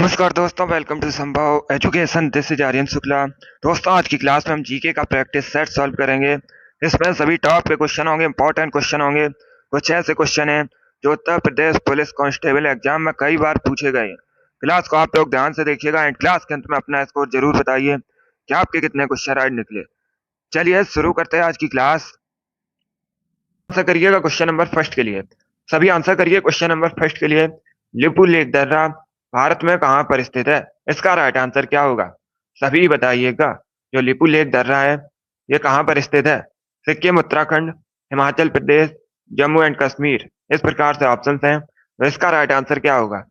नमस्कार दोस्तों, welcome to Sambhav education. This is Aryan Shukla. दोस्तों, आज की क्लास में हम जीके का प्रैक्टिस सेट सॉल्व करेंगे। इसमें सभी टॉप के क्वेश्चन होंगे, इंपॉर्टेंट क्वेश्चन होंगे। कुछ ऐसे क्वेश्चन हैं जो Uttar Pradesh police constable exam में कई बार पूछे गए हैं। क्लास को आप लोग ध्यान से देखिएगा एंड क्लास के अंत में अपना स्कोर जरूर बताइए कि आपके कितने क्वेश्चन राइट निकले। चलिए शुरू करते हैं आज की क्लास। आंसर करिएगा क्वेश्चन नंबर फर्स्ट के लिए। सभी आंसर करिए क्वेश्चन नंबर फर्स्ट के लिए। लिपू लेक दर्रा भारत में कहाँ पर स्थित है? इसका राइट आंसर क्या होगा? सभी बताइएगा। जो लिपू लेक दर्रा है ये कहाँ पर स्थित है? सिक्किम, उत्तराखंड, हिमाचल प्रदेश, जम्मू एंड कश्मीर, इस प्रकार से ऑप्शन हैं। तो इसका राइट आंसर क्या होगा?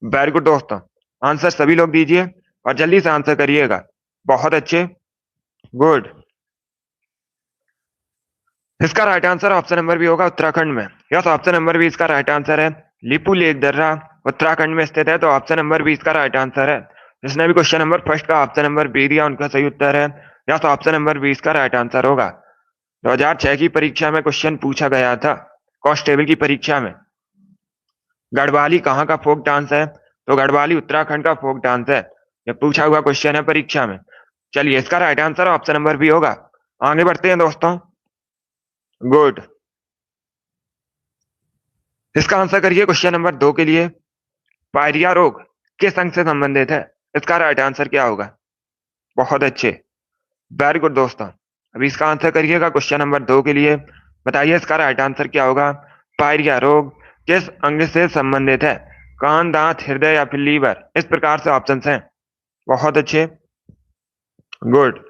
वेरी गुड दोस्तों, आंसर सभी लोग दीजिए और जल्दी से आंसर करिएगा। बहुत अच्छे, गुड। इसका right answer option number B होगा, उत्तराखंड में। यस, ऑप्शन नंबर बी इसका राइट आंसर है। लिपू लेक दर्रा उत्तराखंड में स्थित है, तो ऑप्शन नंबर बी इसका राइट आंसर है। जिसने भी क्वेश्चन नंबर फर्स्ट का ऑप्शन नंबर बी दिया उनका सही उत्तर है। यस, ऑप्शन नंबर बी इसका राइट आंसर होगा। 2006 की परीक्षा में क्वेश्चन पूछा गया था, कांस्टेबल की परीक्षा में। गढ़वाली कहाँ का फोक डांस है? तो गढ़वाली उत्तराखंड का फोक डांस है। ये पूछा हुआ क्वेश्चन है परीक्षा में। चलिए, इसका right answer option number B होगा। आगे बढ़ते हैं दोस्तों। गुड। इसका आंसर करिए क्वेश्चन नंबर 2 के लिए। पायरिया रोग किस अंग से संबंधित है? इसका राइट आंसर क्या होगा? बहुत अच्छे, वेरी गुड दोस्तों। अभी इसका आंसर करिएगा क्वेश्चन नंबर 2 के लिए। बताइए इसका राइट आंसर क्या होगा? पायरिया रोग किस अंग से संबंधित है? कान, दांत, हृदय या फिर लीवर, इस प्रकार से ऑप्शन हैं। बहुत अच्छे, गुड।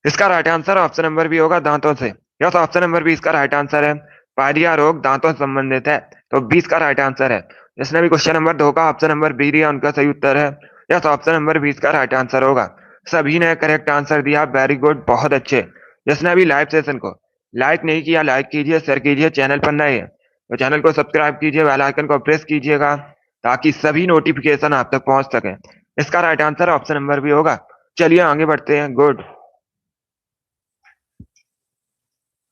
इसका right answer option number B होगा, दांतों से। यस, ऑप्शन नंबर बी इसका राइट आंसर है। पायरिया रोग दांतों से संबंधित है, तो 20 का राइट आंसर है। जिसने भी क्वेश्चन नंबर 2 का ऑप्शन नंबर बी दिया उनका सही उत्तर है। यस, ऑप्शन नंबर 20 का राइट आंसर होगा। सभी ने करेक्ट आंसर दिया, वेरी गुड, बहुत अच्छे। जिसने भी लाइव सेशन को लाइक नहीं किया, लाइक कीजिए, शेयर कीजिए। चैनल पर नए हैं तो चैनल को सब्सक्राइब कीजिए, बेल आइकन को प्रेस कीजिएगा ताकि सभी नोटिफिकेशन आप तक पहुंच सके। इसका right answer option number B होगा। चलिए आगे बढ़ते हैं, गुड।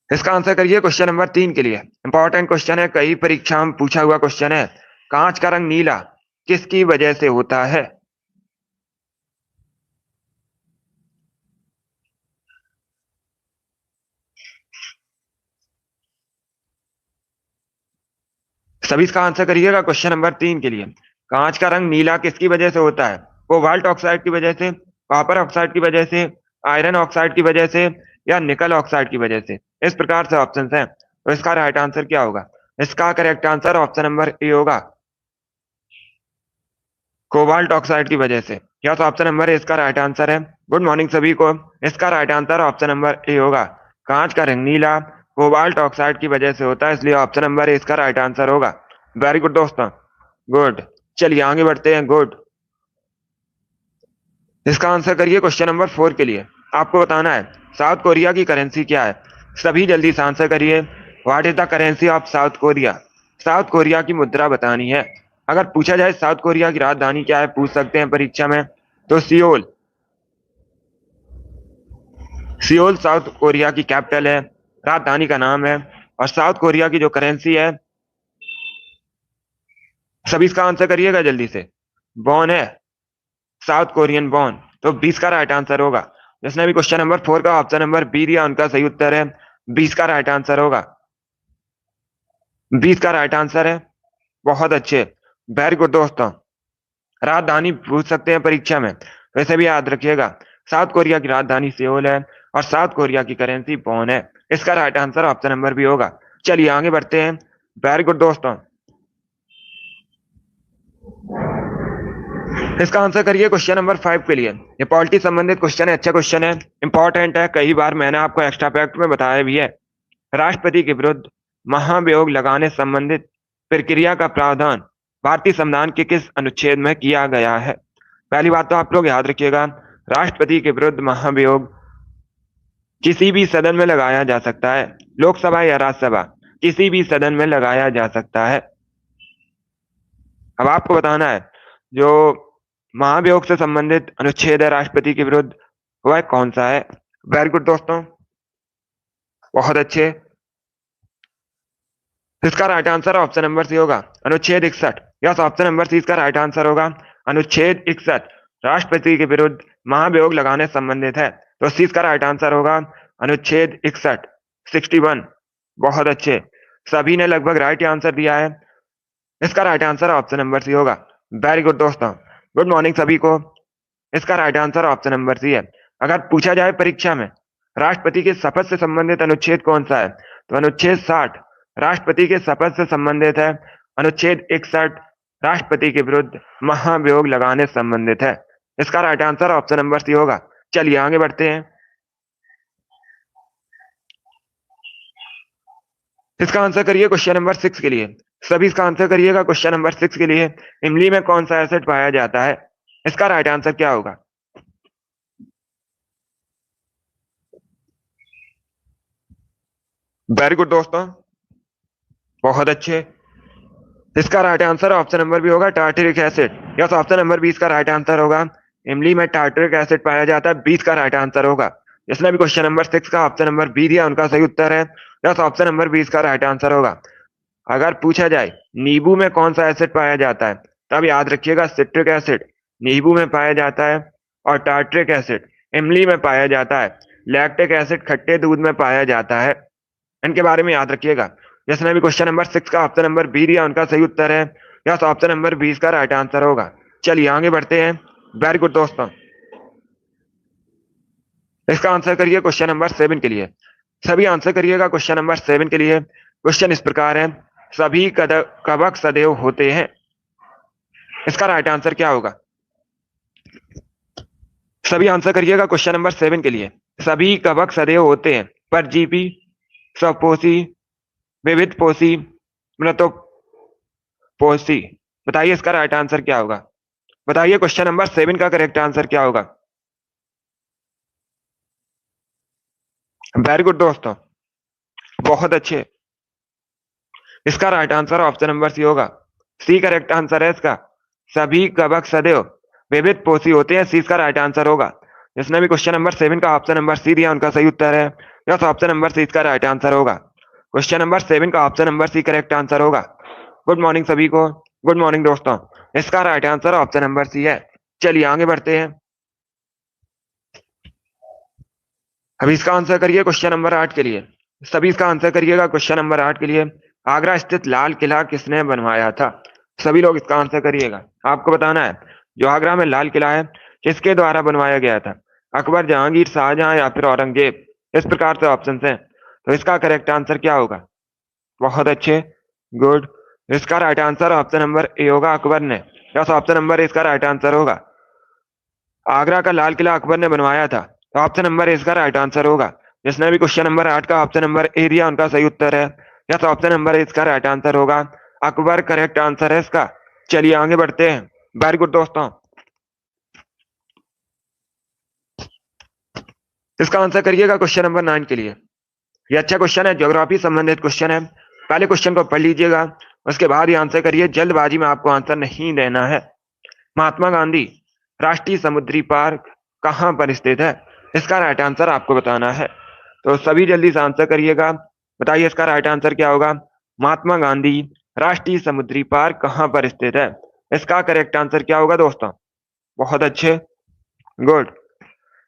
इसका आंसर करिए क्वेश्चन नंबर 3 के लिए। इंपॉर्टेंट क्वेश्चन है, कई परीक्षा में पूछा हुआ क्वेश्चन है। कांच का रंग नीला किसकी वजह से होता है? सभी इसका आंसर करिएगा क्वेश्चन नंबर 3 के लिए। कांच का रंग नीला किसकी वजह से होता है? कोबाल्ट ऑक्साइड की वजह से, कॉपर ऑक्साइड की वजह से, आयरन ऑक्साइड की वजह से, या निकल ऑक्साइड की वजह से, इस प्रकार से ऑप्शन हैं। तो इसका राइट आंसर क्या होगा? इसका correct answer option number A होगा, कोबाल्ट ऑक्साइड की वजह से। यस, ऑप्शन नंबर ए इसका राइट आंसर है। गुड मॉर्निंग सभी को। इसका right answer option number A होगा। कांच का रंग नीला कोबाल्ट ऑक्साइड की वजह से होता है, इसलिए ऑप्शन नंबर ए इसका राइट आंसर होगा। वेरी गुड दोस्तों, गुड। चलिए आगे बढ़ते हैं, गुड। इसका आंसर करिए क्वेश्चन नंबर 4 के लिए। आपको बताना है साउथ कोरिया की करेंसी क्या है। सभी जल्दी से आंसर करिए। What is the currency of south Korea? South Korea की मुद्रा बतानी है। अगर पूछा जाए साउथ कोरिया की राजधानी क्या है, पूछ सकते हैं परीक्षा में, तो सियोल। सियोल साउथ कोरिया की कैपिटल है, राजधानी का नाम है। और साउथ कोरिया की जो करेंसी है, सभी इसका आंसर करिएगा जल्दी से। वॉन है, साउथ कोरियन वॉन। तो 20 का राइट आंसर होगा। जिसने भी क्वेश्चन नंबर 4 का ऑप्शन नंबर बी दिया उनका सही उत्तर है। 20 का राइट आंसर होगा। 20 का राइट आंसर है, बहुत अच्छे, वेरी गुड दोस्तों। राजधानी पूछ सकते हैं परीक्षा में, वैसे भी याद रखिएगा साउथ कोरिया की राजधानी सियोल है और साउथ कोरिया की करेंसी वॉन है। इसका right answer option number B होगा। चलिए आगे बढ़ते हैं, वेरी गुड दोस्तों। इसका आंसर करिए क्वेश्चन नंबर 5 के लिए। ये पॉलिटी संबंधित क्वेश्चन है, अच्छा क्वेश्चन है, इंपॉर्टेंट है, कई बार मैंने आपको एक्स्ट्रा फैक्ट में बताया भी है। राष्ट्रपति के विरुद्ध महाभियोग लगाने संबंधित प्रक्रिया का प्रावधान भारतीय संविधान के किस अनुच्छेद में किया गया है? पहली बात तो आप लोग याद रखिएगा, राष्ट्रपति के विरुद्ध महाभियोग किसी भी सदन में लगाया जा सकता है, लोकसभा या राज्यसभा, किसी भी सदन में लगाया जा सकता है। अब आपको बताना है जो महाभियोग से संबंधित अनुच्छेद है राष्ट्रपति के विरुद्ध, वह कौन सा है। वेरी गुड दोस्तों, बहुत अच्छे। इसका right answer option number C होगा, अनुच्छेद 61। यस, ऑप्शन नंबर सी इसका राइट आंसर होगा। अनुच्छेद 61 राष्ट्रपति के विरुद्ध महाभियोग लगाने से संबंधित है। तो सी इसका राइट आंसर होगा अनुच्छेद 61, 61। बहुत अच्छे, सभी ने लगभग राइट आंसर दिया है। इसका right answer option number C होगा। वेरी गुड दोस्तों, गुड मॉर्निंग सभी को। इसका right answer option number C है। अगर पूछा जाए परीक्षा में राष्ट्रपति के शपथ से संबंधित अनुच्छेद कौन सा है, तो अनुच्छेद 60 राष्ट्रपति के शपथ से संबंधित है। अनुच्छेद 61 राष्ट्रपति के विरुद्ध महाभियोग लगाने से संबंधित है। इसका right answer option number C होगा। चलिए आगे बढ़ते हैं। इसका आंसर करिए क्वेश्चन नंबर 6 के लिए। सभी इसका आंसर करिएगा क्वेश्चन नंबर 6 के लिए। इमली में कौन सा एसिड पाया जाता है? इसका राइट आंसर क्या होगा? वेरी गुड दोस्तों, बहुत अच्छे। इसका right answer option number B होगा, tartaric acid. Yes, option number 20 का राइट आंसर होगा। इमली में टार्टरिक एसिड पाया जाता है, 20 का राइट आंसर होगा। जिसने भी क्वेश्चन नंबर 6 का ऑप्शन नंबर बी दिया उनका सही उत्तर है। यस, ऑप्शन नंबर 20 का राइट आंसर होगा। अगर पूछा जाए नींबू में कौन सा एसिड पाया जाता है, तब याद रखिएगा सिट्रिक एसिड नींबू में पाया जाता है, और टार्टरिक एसिड इमली में पाया जाता है। लैक्टिक एसिड खट्टे दूध में पाया जाता है। इनके बारे में याद रखिएगा। जिसने भी क्वेश्चन नंबर 6 का ऑप्शन नंबर बी दिया उनका सही उत्तर है। यस, ऑप्शन नंबर 20 का राइट आंसर होगा। चलिए आगे बढ़ते हैं। वेरी गुड दोस्तों, इसका आंसर करिए क्वेश्चन नंबर 7 के लिए। सभी आंसर करिएगा क्वेश्चन नंबर 7 के लिए। क्वेश्चन इस प्रकार है, सभी कवक सदैव होते हैं। इसका राइट आंसर क्या होगा? सभी आंसर करिएगा क्वेश्चन नंबर 7 के लिए। सभी कवक सदैव होते हैं। परजीवी, स्वपोषी, विविध पोषी, मृतोपोषी। बताइए इसका राइट आंसर क्या होगा? बताइए क्वेश्चन नंबर 7 का करेक्ट आंसर क्या होगा? वेरी गुड दोस्तों, बहुत अच्छे। इसका right answer option number C होगा। सी करेक्ट आंसर है इसका। सभी कवक सदैव विविध पोषी होते हैं, सी इसका राइट आंसर होगा। जिसने भी क्वेश्चन नंबर 7 का ऑप्शन नंबर सी दिया उनका सही उत्तर है। यस, ऑप्शन नंबर सी इसका राइट आंसर होगा। क्वेश्चन नंबर 7 का option number C correct answer होगा। गुड मॉर्निंग सभी को, गुड मॉर्निंग दोस्तों। इसका right answer option number C है। चलिए आगे बढ़ते हैं। अभी इसका आंसर करिए क्वेश्चन नंबर 8 के लिए। सभी इसका आंसर करिएगा क्वेश्चन नंबर 8 के लिए। आगरा स्थित लाल किला किसने बनवाया था? सभी लोग इसका आंसर करिएगा। आपको बताना है जो आगरा में लाल किला है किसके द्वारा बनवाया गया था? अकबर, जहांगीर, शाहजहां या फिर औरंगजेब। इस प्रकार से ऑप्शन है। तो इसका करेक्ट आंसर क्या होगा? बहुत अच्छे, गुड। इसका right answer option number A होगा, अकबर ने। यस, ऑप्शन नंबर ए इसका राइट आंसर होगा। आगरा का लाल किला अकबर ने बनवाया था, तो ऑप्शन नंबर ए इसका राइट आंसर होगा। जिसने भी क्वेश्चन नंबर 8 का ऑप्शन नंबर ए दिया उनका सही उत्तर है। यस, ऑप्शन नंबर ए इसका राइट आंसर होगा। अकबर करेक्ट आंसर है इसका। चलिए आगे बढ़ते हैं। वेरी गुड दोस्तों, इसका आंसर करिएगा क्वेश्चन नंबर 9 के लिए। ये अच्छा क्वेश्चन है, ज्योग्राफी संबंधित क्वेश्चन है। पहले क्वेश्चन को पढ़ लीजिएगा, उसके बाद ही आंसर करिए। जल्दबाजी में आपको आंसर नहीं देना है। महात्मा गांधी राष्ट्रीय समुद्री पार्क कहां पर स्थित है? इसका राइट आंसर आपको बताना है। तो सभी जल्दी से आंसर करिएगा। बताइए इसका राइट आंसर क्या होगा? महात्मा गांधी राष्ट्रीय समुद्री पार्क कहां पर स्थित है? इसका करेक्ट आंसर क्या होगा दोस्तों? बहुत अच्छे, गुड।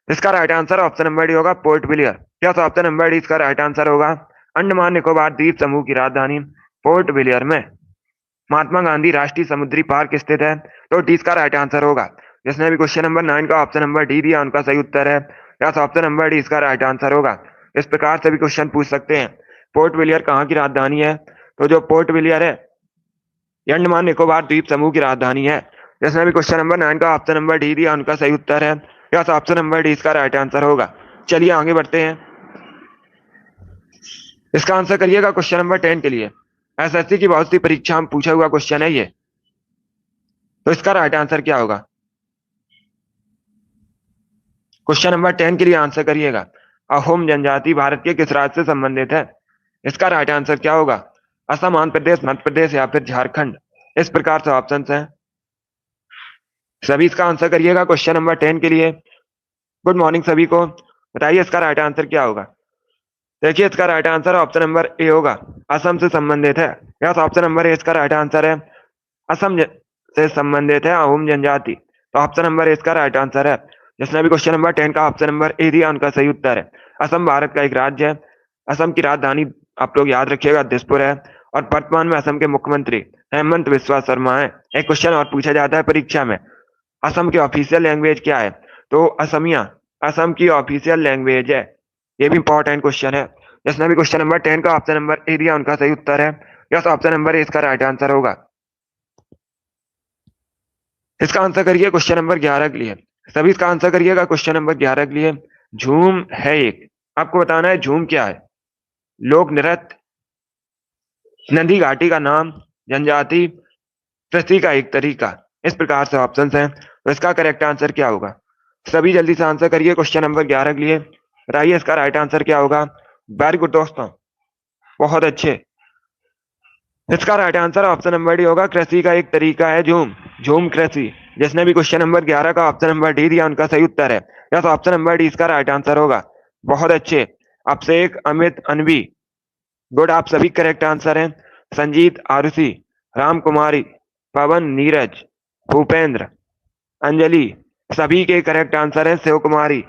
इसका right answer option number D होगा, Port Blair. Yes, option number D इसका राइट आंसर होगा। अंडमान निकोबार द्वीप समूह की राजधानी पोर्ट ब्लेयर में महात्मा गांधी राष्ट्रीय समुद्री पार्क स्थित है, तो डी इसका राइट आंसर होगा। जिसने भी क्वेश्चन नंबर 9 का ऑप्शन नंबर डी दिया उनका सही उत्तर है। यस, ऑप्शन नंबर डी इसका राइट आंसर होगा। इस प्रकार से भी क्वेश्चन पूछ सकते हैं, पोर्ट ब्लेयर कहाँ की राजधानी है? तो जो पोर्ट ब्लेयर है अंडमान निकोबार द्वीप समूह की राजधानी है। जिसने भी क्वेश्चन नंबर 9 का ऑप्शन नंबर डी दिया उनका सही उत्तर है। यस, ऑप्शन नंबर डी इसका राइट आंसर होगा। चलिए आगे बढ़ते हैं। इसका आंसर करिएगा क्वेश्चन नंबर 10 के लिए। एसएससी की बहुत सी परीक्षा में पूछा हुआ क्वेश्चन है ये, तो इसका राइट आंसर क्या होगा? क्वेश्चन नंबर 10 के लिए आंसर करिएगा। अहोम जनजाति भारत के किस राज्य से संबंधित है? इसका राइट आंसर क्या होगा? असम, आंध्र प्रदेश, मध्य प्रदेश या फिर झारखंड। इस प्रकार से ऑप्शन हैं। सभी इसका आंसर करिएगा क्वेश्चन नंबर 10 के लिए। गुड मॉर्निंग सभी को। बताइए इसका राइट आंसर क्या होगा? देखिए इसका right answer option number A होगा, असम से संबंधित है। यस, ऑप्शन नंबर ए इसका राइट आंसर है। असम से संबंधित है अहोम जनजाति? तो ऑप्शन नंबर इसका राइट आंसर है। जिसने भी क्वेश्चन नंबर 10 का ऑप्शन नंबर ए दिया उनका सही उत्तर है। असम भारत का एक राज्य है। असम की राजधानी आप लोग याद रखिएगा दिसपुर है, और वर्तमान में असम के मुख्यमंत्री हेमंत बिस्वा शर्मा है। एक क्वेश्चन और पूछा जाता है परीक्षा में, असम की ऑफिशियल लैंग्वेज क्या है? तो असमिया असम की ऑफिशियल लैंग्वेज है। ये भी इंपॉर्टेंट क्वेश्चन है। जिसने भी क्वेश्चन नंबर 10 का ऑप्शन नंबर ए दिया उनका सही उत्तर है। यस, ऑप्शन नंबर ए इसका राइट आंसर होगा। इसका आंसर करिए क्वेश्चन नंबर 11 के लिए। सभी इसका आंसर करिएगा क्वेश्चन नंबर 11 के लिए। झूम है एक, आपको बताना है झूम क्या है। लोक नृत्य, नदी घाटी का नाम, जनजाति, कृषि का एक तरीका। इस प्रकार से ऑप्शंस हैं, तो इसका करेक्ट आंसर क्या होगा? सभी जल्दी से आंसर करिए क्वेश्चन नंबर 11 के लिए। बताइए इसका राइट आंसर क्या होगा। वेरी गुड दोस्तों, बहुत अच्छे। इसका right answer option number D होगा, कृषि का एक तरीका है झूम। झूम कृषि। जिसने भी क्वेश्चन नंबर 11 का ऑप्शन नंबर डी दिया उनका सही उत्तर है। यस, ऑप्शन नंबर डी इसका राइट आंसर होगा। बहुत अच्छे। आपसे एक अमित अनवी, गुड, आप सभी करेक्ट आंसर हैं। संजीत आरुषि, राम कुमारी, पवन नीरज, भूपेंद्र, अंजलि, सभी के करेक्ट आंसर है। शिव कुमारी,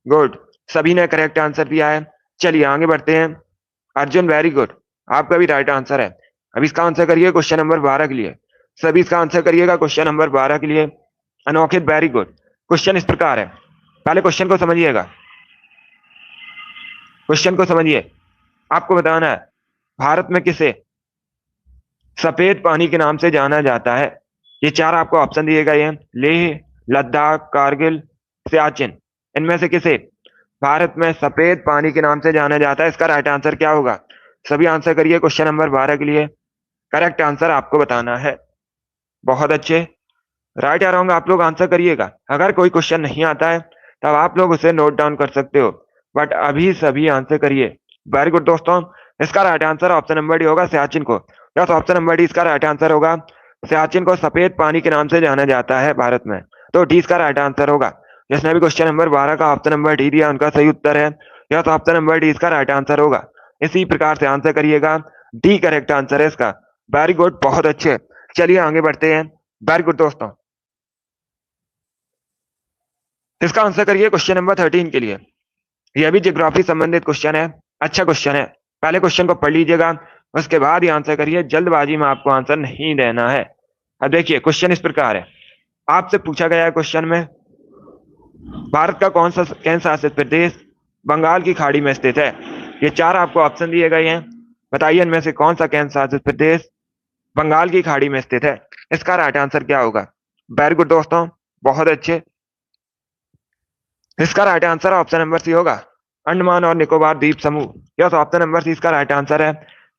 गुड, सभी ने करेक्ट आंसर दिया है। चलिए आगे बढ़ते हैं। अर्जुन, वेरी गुड, आपका भी राइट आंसर है। अब इसका आंसर करिए क्वेश्चन नंबर 12 के लिए। सभी इसका आंसर करिएगा क्वेश्चन नंबर 12 के लिए। अनोखित, वेरी गुड। क्वेश्चन इस प्रकार है, पहले क्वेश्चन को समझिएगा। क्वेश्चन को समझिए, आपको बताना है भारत में किसे सफेद पानी के नाम से जाना जाता है? ये चार आपको ऑप्शन दिए गए हैं, लेह, लद्दाख, कारगिल, सियाचिन। इनमें से किसे भारत में सफेद पानी के नाम से जाना जाता है? इसका राइट आंसर क्या होगा? सभी आंसर करिए क्वेश्चन नंबर 12 के लिए। करेक्ट आंसर आपको बताना है। बहुत अच्छे, राइट या रॉन्ग आप लोग आंसर करिएगा। अगर कोई क्वेश्चन नहीं आता है तब आप लोग उसे नोट डाउन कर सकते हो, बट अभी सभी आंसर करिए। वेरी गुड दोस्तों, इसका right answer option number D होगा, सियाचिन को। यस, ऑप्शन नंबर डी इसका राइट आंसर होगा। सियाचिन को सफेद पानी के नाम से जाना जाता है भारत में, तो डी इसका राइट आंसर होगा। जिसने भी क्वेश्चन नंबर 12 का ऑप्शन नंबर डी दिया उनका सही उत्तर है। यस, ऑप्शन नंबर डी इसका राइट आंसर होगा। इसी प्रकार से आंसर करिएगा, डी करेक्ट आंसर है इसका। वेरी गुड, बहुत अच्छे। चलिए आगे बढ़ते हैं। वेरी गुड दोस्तों, इसका आंसर करिए क्वेश्चन नंबर 13 के लिए। यह भी ज्योग्राफी संबंधित क्वेश्चन है, अच्छा क्वेश्चन है। पहले क्वेश्चन को पढ़ लीजिएगा, उसके बाद ही आंसर करिए। जल्दबाजी में आपको आंसर नहीं देना है। अब देखिए क्वेश्चन इस प्रकार है, आपसे पूछा गया है क्वेश्चन में, भारत का कौन सा केंद्र शासित प्रदेश बंगाल की खाड़ी में स्थित है? ये चार आपको ऑप्शन दिए गए हैं, बताइए इनमें से कौन सा केंद्र शासित प्रदेश बंगाल की खाड़ी में स्थित है? इसका राइट आंसर क्या होगा? वेरी गुड दोस्तों, बहुत अच्छे। इसका right answer option number C होगा, अंडमान और निकोबार द्वीप समूह। यस, ऑप्शन नंबर सी इसका राइट आंसर है।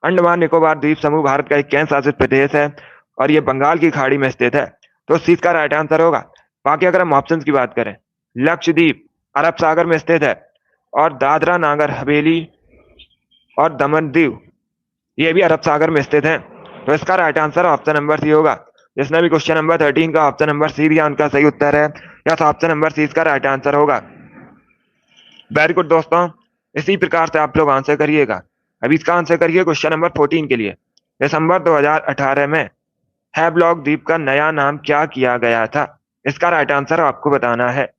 अंडमान निकोबार द्वीप समूह भारत का एक केंद्र शासित प्रदेश है और ये बंगाल की खाड़ी में स्थित है, तो सी इसका राइट आंसर होगा। बाकी अगर हम ऑप्शन की बात करें, लक्षद्वीप अरब सागर में स्थित है, और दादरा नागर हवेली और दमन दीव ये भी अरब सागर में स्थित है, तो इसका right answer option number C होगा। जिसने भी क्वेश्चन नंबर 13 का ऑप्शन नंबर सी दिया उनका सही उत्तर है। यस, ऑप्शन नंबर सी इसका राइट आंसर होगा। वेरी गुड दोस्तों, इसी प्रकार से आप लोग आंसर करिएगा। अभी इसका आंसर करिए क्वेश्चन नंबर 14 के लिए। दिसंबर 2018 में हैवलॉक द्वीप का नया नाम क्या किया गया था? इसका राइट आंसर आपको बताना है।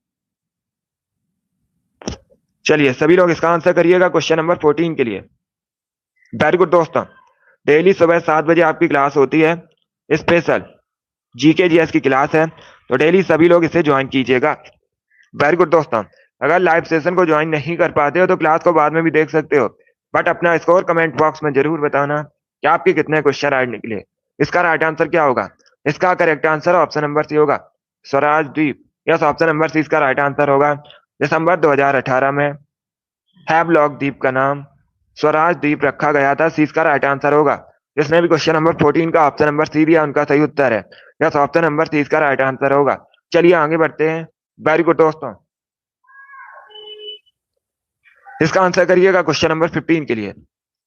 चलिए सभी लोग इसका आंसर करिएगा क्वेश्चन नंबर 14 के लिए। वेरी गुड दोस्तों, डेली सुबह 7 बजे आपकी क्लास होती है, स्पेशल जीके जीएस की क्लास है, तो डेली सभी लोग इसे ज्वाइन कीजिएगा। वेरी गुड दोस्तों, अगर लाइव सेशन को ज्वाइन नहीं कर पाते हो तो क्लास को बाद में भी देख सकते हो, बट अपना स्कोर कमेंट बॉक्स में जरूर बताना कि आपके कितने क्वेश्चन राइट निकले। इसका राइट आंसर क्या होगा? इसका correct answer option number C होगा, स्वराज द्वीप। यस, ऑप्शन नंबर सी इसका राइट आंसर होगा। दिसंबर 2018 में हैवलॉक द्वीप का नाम स्वराज द्वीप रखा गया था, सी इसका राइट आंसर होगा। जिसने भी क्वेश्चन नंबर 14 का ऑप्शन नंबर सी दिया उनका सही उत्तर है। यस, ऑप्शन नंबर सी इसका राइट आंसर होगा। चलिए आगे बढ़ते हैं। वेरी गुड दोस्तों, इसका आंसर करिएगा क्वेश्चन नंबर 15 के लिए।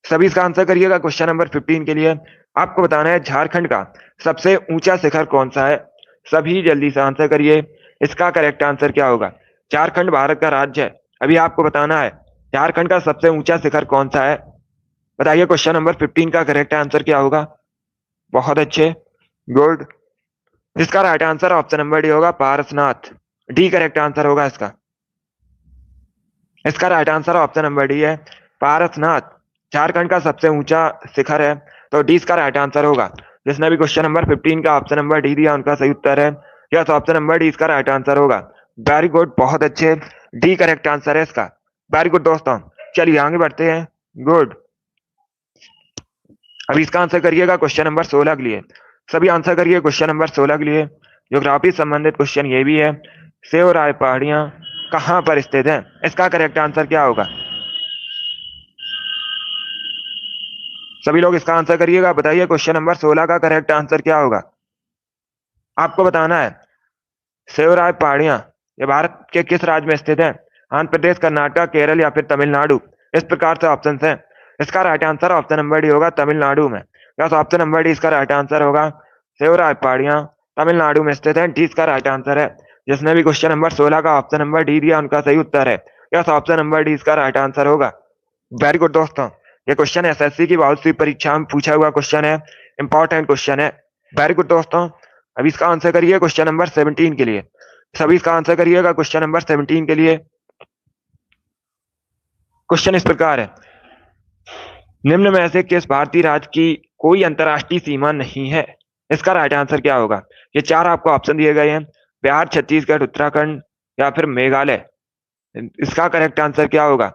सभी इसका आंसर करिएगा क्वेश्चन नंबर 15 के लिए। आपको बताना है झारखंड का सबसे ऊंचा शिखर कौन सा है? सभी जल्दी से आंसर करिए, इसका करेक्ट आंसर क्या होगा? झारखंड भारत का राज्य है, अभी आपको बताना है झारखंड का सबसे ऊंचा शिखर कौन सा है। बताइए क्वेश्चन नंबर 15 का करेक्ट आंसर क्या होगा? बहुत अच्छे, गुड, इसका right answer option number D होगा पारसनाथ। डी करेक्ट आंसर होगा इसका। इसका right answer option number D है पारसनाथ। झारखंड का सबसे ऊंचा शिखर है, तो डी इसका राइट आंसर होगा। जिसने भी क्वेश्चन नंबर 15 का ऑप्शन नंबर डी दिया उनका सही उत्तर है यस, ऑप्शन नंबर डी इसका राइट आंसर होगा। वेरी गुड, बहुत अच्छे, डी करेक्ट आंसर है इसका। वेरी गुड दोस्तों, चलिए आगे बढ़ते हैं। गुड, अभी इसका आंसर करिएगा क्वेश्चन नंबर 16 के लिए। सभी आंसर करिए क्वेश्चन नंबर 16 के लिए। ज्योग्राफी संबंधित क्वेश्चन ये भी है। सेव राय पहाड़ियां कहां पर स्थित है? इसका करेक्ट आंसर क्या होगा? सभी लोग इसका आंसर करिएगा, बताइए क्वेश्चन नंबर 16 का करेक्ट आंसर क्या होगा? आपको बताना है। सेवराय पहाड़ियां ये भारत के किस राज्य में स्थित है? आंध्र प्रदेश, कर्नाटक, केरल या फिर तमिलनाडु? इस प्रकार से ऑप्शन है। इसका right answer option number D होगा तमिलनाडु में। यस, ऑप्शन नंबर डी इसका राइट आंसर होगा। सेवराय पहाड़ियां तमिलनाडु में स्थित है, डी इसका राइट आंसर है। जिसने भी क्वेश्चन नंबर 16 का ऑप्शन नंबर डी दिया उनका सही उत्तर है। यस, ऑप्शन नंबर डी इसका राइट आंसर होगा। वेरी गुड दोस्तों, ये क्वेश्चन एसएससी की बहुत सी परीक्षा में पूछा हुआ क्वेश्चन है, इंपॉर्टेंट क्वेश्चन है। वेरी गुड दोस्तों, अभी इसका आंसर करिए क्वेश्चन नंबर 17 के लिए। सभी इसका आंसर करिएगा क्वेश्चन नंबर 17 के लिए। क्वेश्चन इस प्रकार है, निम्न में से किस भारतीय राज्य की कोई अंतरराष्ट्रीय सीमा नहीं है? इसका राइट आंसर क्या होगा? ये चार आपको ऑप्शन दिए गए हैं, बिहार, छत्तीसगढ़, उत्तराखंड या फिर मेघालय। इसका करेक्ट आंसर क्या होगा?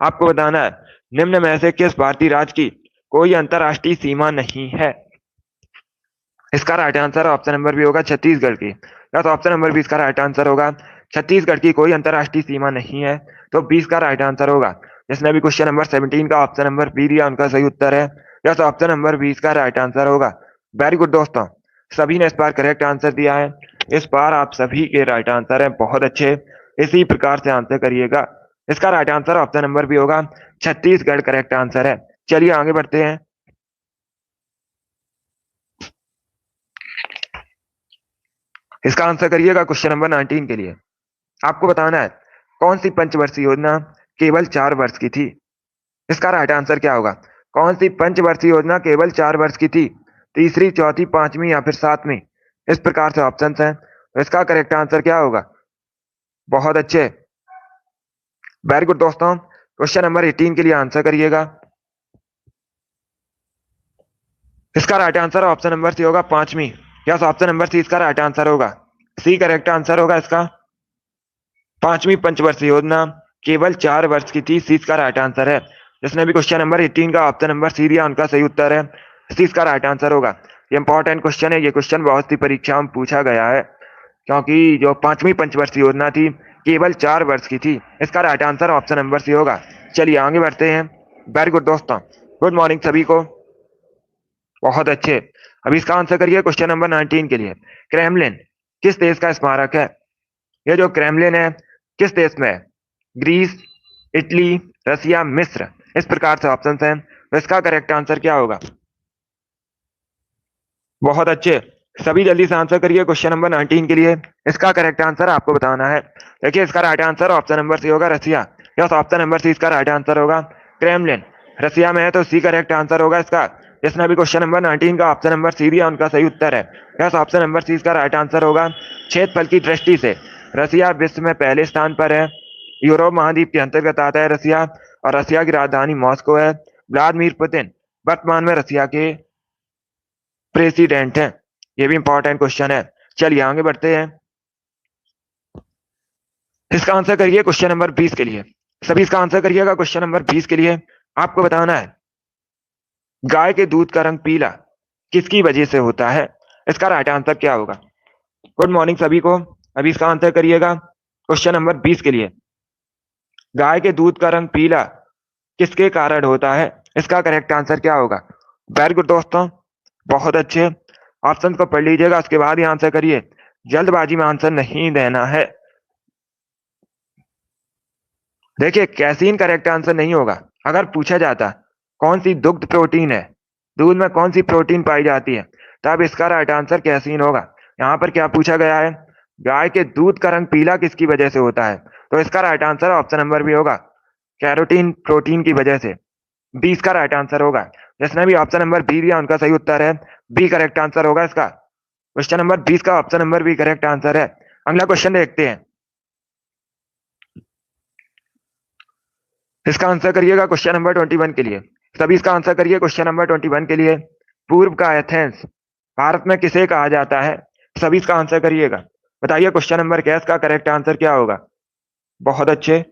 आपको बताना है। निम्न में से किस भारतीय राज्य की कोई अंतरराष्ट्रीय सीमा नहीं है? इसका right answer option number B होगा छत्तीसगढ़ की। या तो ऑप्शन नंबर बी इसका राइट आंसर होगा। छत्तीसगढ़ की कोई अंतरराष्ट्रीय सीमा नहीं है, तो 20 का राइट आंसर होगा। जिसने भी क्वेश्चन नंबर 17 का ऑप्शन नंबर बी दिया उनका सही उत्तर है। या तो ऑप्शन नंबर 20 का राइट आंसर होगा। वेरी गुड दोस्तों, सभी ने इस बार करेक्ट आंसर दिया है। इस बार आप सभी के राइट आंसर है, बहुत अच्छे। इसी प्रकार से आंसर करिएगा। इसका right answer option number B होगा छत्तीसगढ़ करेक्ट आंसर है। चलिए आगे बढ़ते हैं। इसका आंसर करिएगा क्वेश्चन नंबर 19 के लिए। आपको बताना है कौन सी पंचवर्षीय योजना केवल 4 वर्ष की थी? इसका राइट आंसर क्या होगा? कौन सी पंचवर्षीय योजना केवल 4 वर्ष की थी? तीसरी, चौथी, पांचवी या फिर सातवीं? इस प्रकार से ऑप्शन है। इसका करेक्ट आंसर क्या होगा? बहुत अच्छे, वेरी गुड दोस्तों, क्वेश्चन नंबर 18 के लिए आंसर करिएगा। इसका right answer option number C होगा पांचवी। यस, ऑप्शन नंबर सी इसका राइट आंसर होगा। सी करेक्ट आंसर होगा इसका। पांचवी पंचवर्षीय योजना केवल 4 वर्ष की थी, सी इसका राइट आंसर है। जिसने भी क्वेश्चन नंबर 18 का ऑप्शन नंबर सी दिया उनका सही उत्तर है। सी इसका राइट आंसर होगा। ये इंपॉर्टेंट क्वेश्चन है, ये क्वेश्चन बहुत सी परीक्षाओं में पूछा गया है, क्योंकि जो पांचवी पंचवर्षीय योजना थी केवल 4 वर्ष की थी। इसका right answer option number C होगा। चलिए आगे बढ़ते हैं। वेरी गुड दोस्तों, गुड मॉर्निंग सभी को, बहुत अच्छे। अभी इसका आंसर करिए क्वेश्चन नंबर 19 के लिए। क्रेमलिन किस देश का स्मारक है? ये जो क्रेमलिन है किस देश में है? ग्रीस, इटली, रसिया, मिस्र? इस प्रकार से ऑप्शन है। तो इसका करेक्ट आंसर क्या होगा? बहुत अच्छे, सभी जल्दी से आंसर करिए क्वेश्चन नंबर 19 के लिए। इसका करेक्ट आंसर आपको बताना है। देखिए इसका right answer option number C होगा Russia. Yes, option number C इसका राइट आंसर होगा। क्रेमलिन रसिया में है, तो सी करेक्ट आंसर होगा इसका। जिसने भी क्वेश्चन नंबर 19 का ऑप्शन नंबर सी दिया उनका सही उत्तर है। यस, ऑप्शन नंबर सी इसका राइट आंसर होगा। क्षेत्रफल की दृष्टि से रसिया विश्व में पहले स्थान पर है। यूरोप महाद्वीप के अंतर्गत आता है रसिया, और रसिया की राजधानी मॉस्को है। व्लादिमीर पुतिन वर्तमान में रसिया के प्रेसिडेंट हैं। ये भी इंपॉर्टेंट क्वेश्चन है। चलिए आगे बढ़ते हैं। इसका आंसर करिए क्वेश्चन नंबर 20 के लिए। सभी इसका आंसर करिएगा क्वेश्चन नंबर 20 के लिए। आपको बताना है गाय के दूध का रंग पीला किसकी वजह से होता है? इसका राइट आंसर क्या होगा? गुड मॉर्निंग सभी को, अभी इसका आंसर करिएगा क्वेश्चन नंबर 20 के लिए। गाय के दूध का रंग पीला किसके कारण होता है? इसका करेक्ट आंसर क्या होगा? वेरी गुड दोस्तों, बहुत अच्छे। ऑप्शन को पढ़ लीजिएगा, उसके बाद ही आंसर करिए। जल्दबाजी में आंसर नहीं देना है। देखिए कैसीन करेक्ट आंसर नहीं होगा। अगर पूछा जाता कौन सी दुग्ध प्रोटीन है, दूध में कौन सी प्रोटीन पाई जाती है, तब इसका राइट आंसर कैसीन होगा। यहाँ पर क्या पूछा गया है? गाय के दूध का रंग पीला किसकी वजह से होता है? तो इसका right answer option number B होगा, कैरोटीन प्रोटीन की वजह से। 20 का राइट आंसर होगा। जिसने भी ऑप्शन नंबर बी दिया उनका सही उत्तर है। बी करेक्ट आंसर होगा इसका। क्वेश्चन नंबर 20 का option number B correct answer है। अगला क्वेश्चन देखते हैं, इसका आंसर करिएगा क्वेश्चन नंबर 21 के लिए। सभी इसका आंसर करिए क्वेश्चन नंबर 21 के लिए। पूर्व का एथेंस भारत में किसे कहा जाता है? सभी इसका आंसर करिएगा। बताइए क्वेश्चन नंबर क्या है, इसका करेक्ट आंसर क्या होगा? बहुत अच्छे,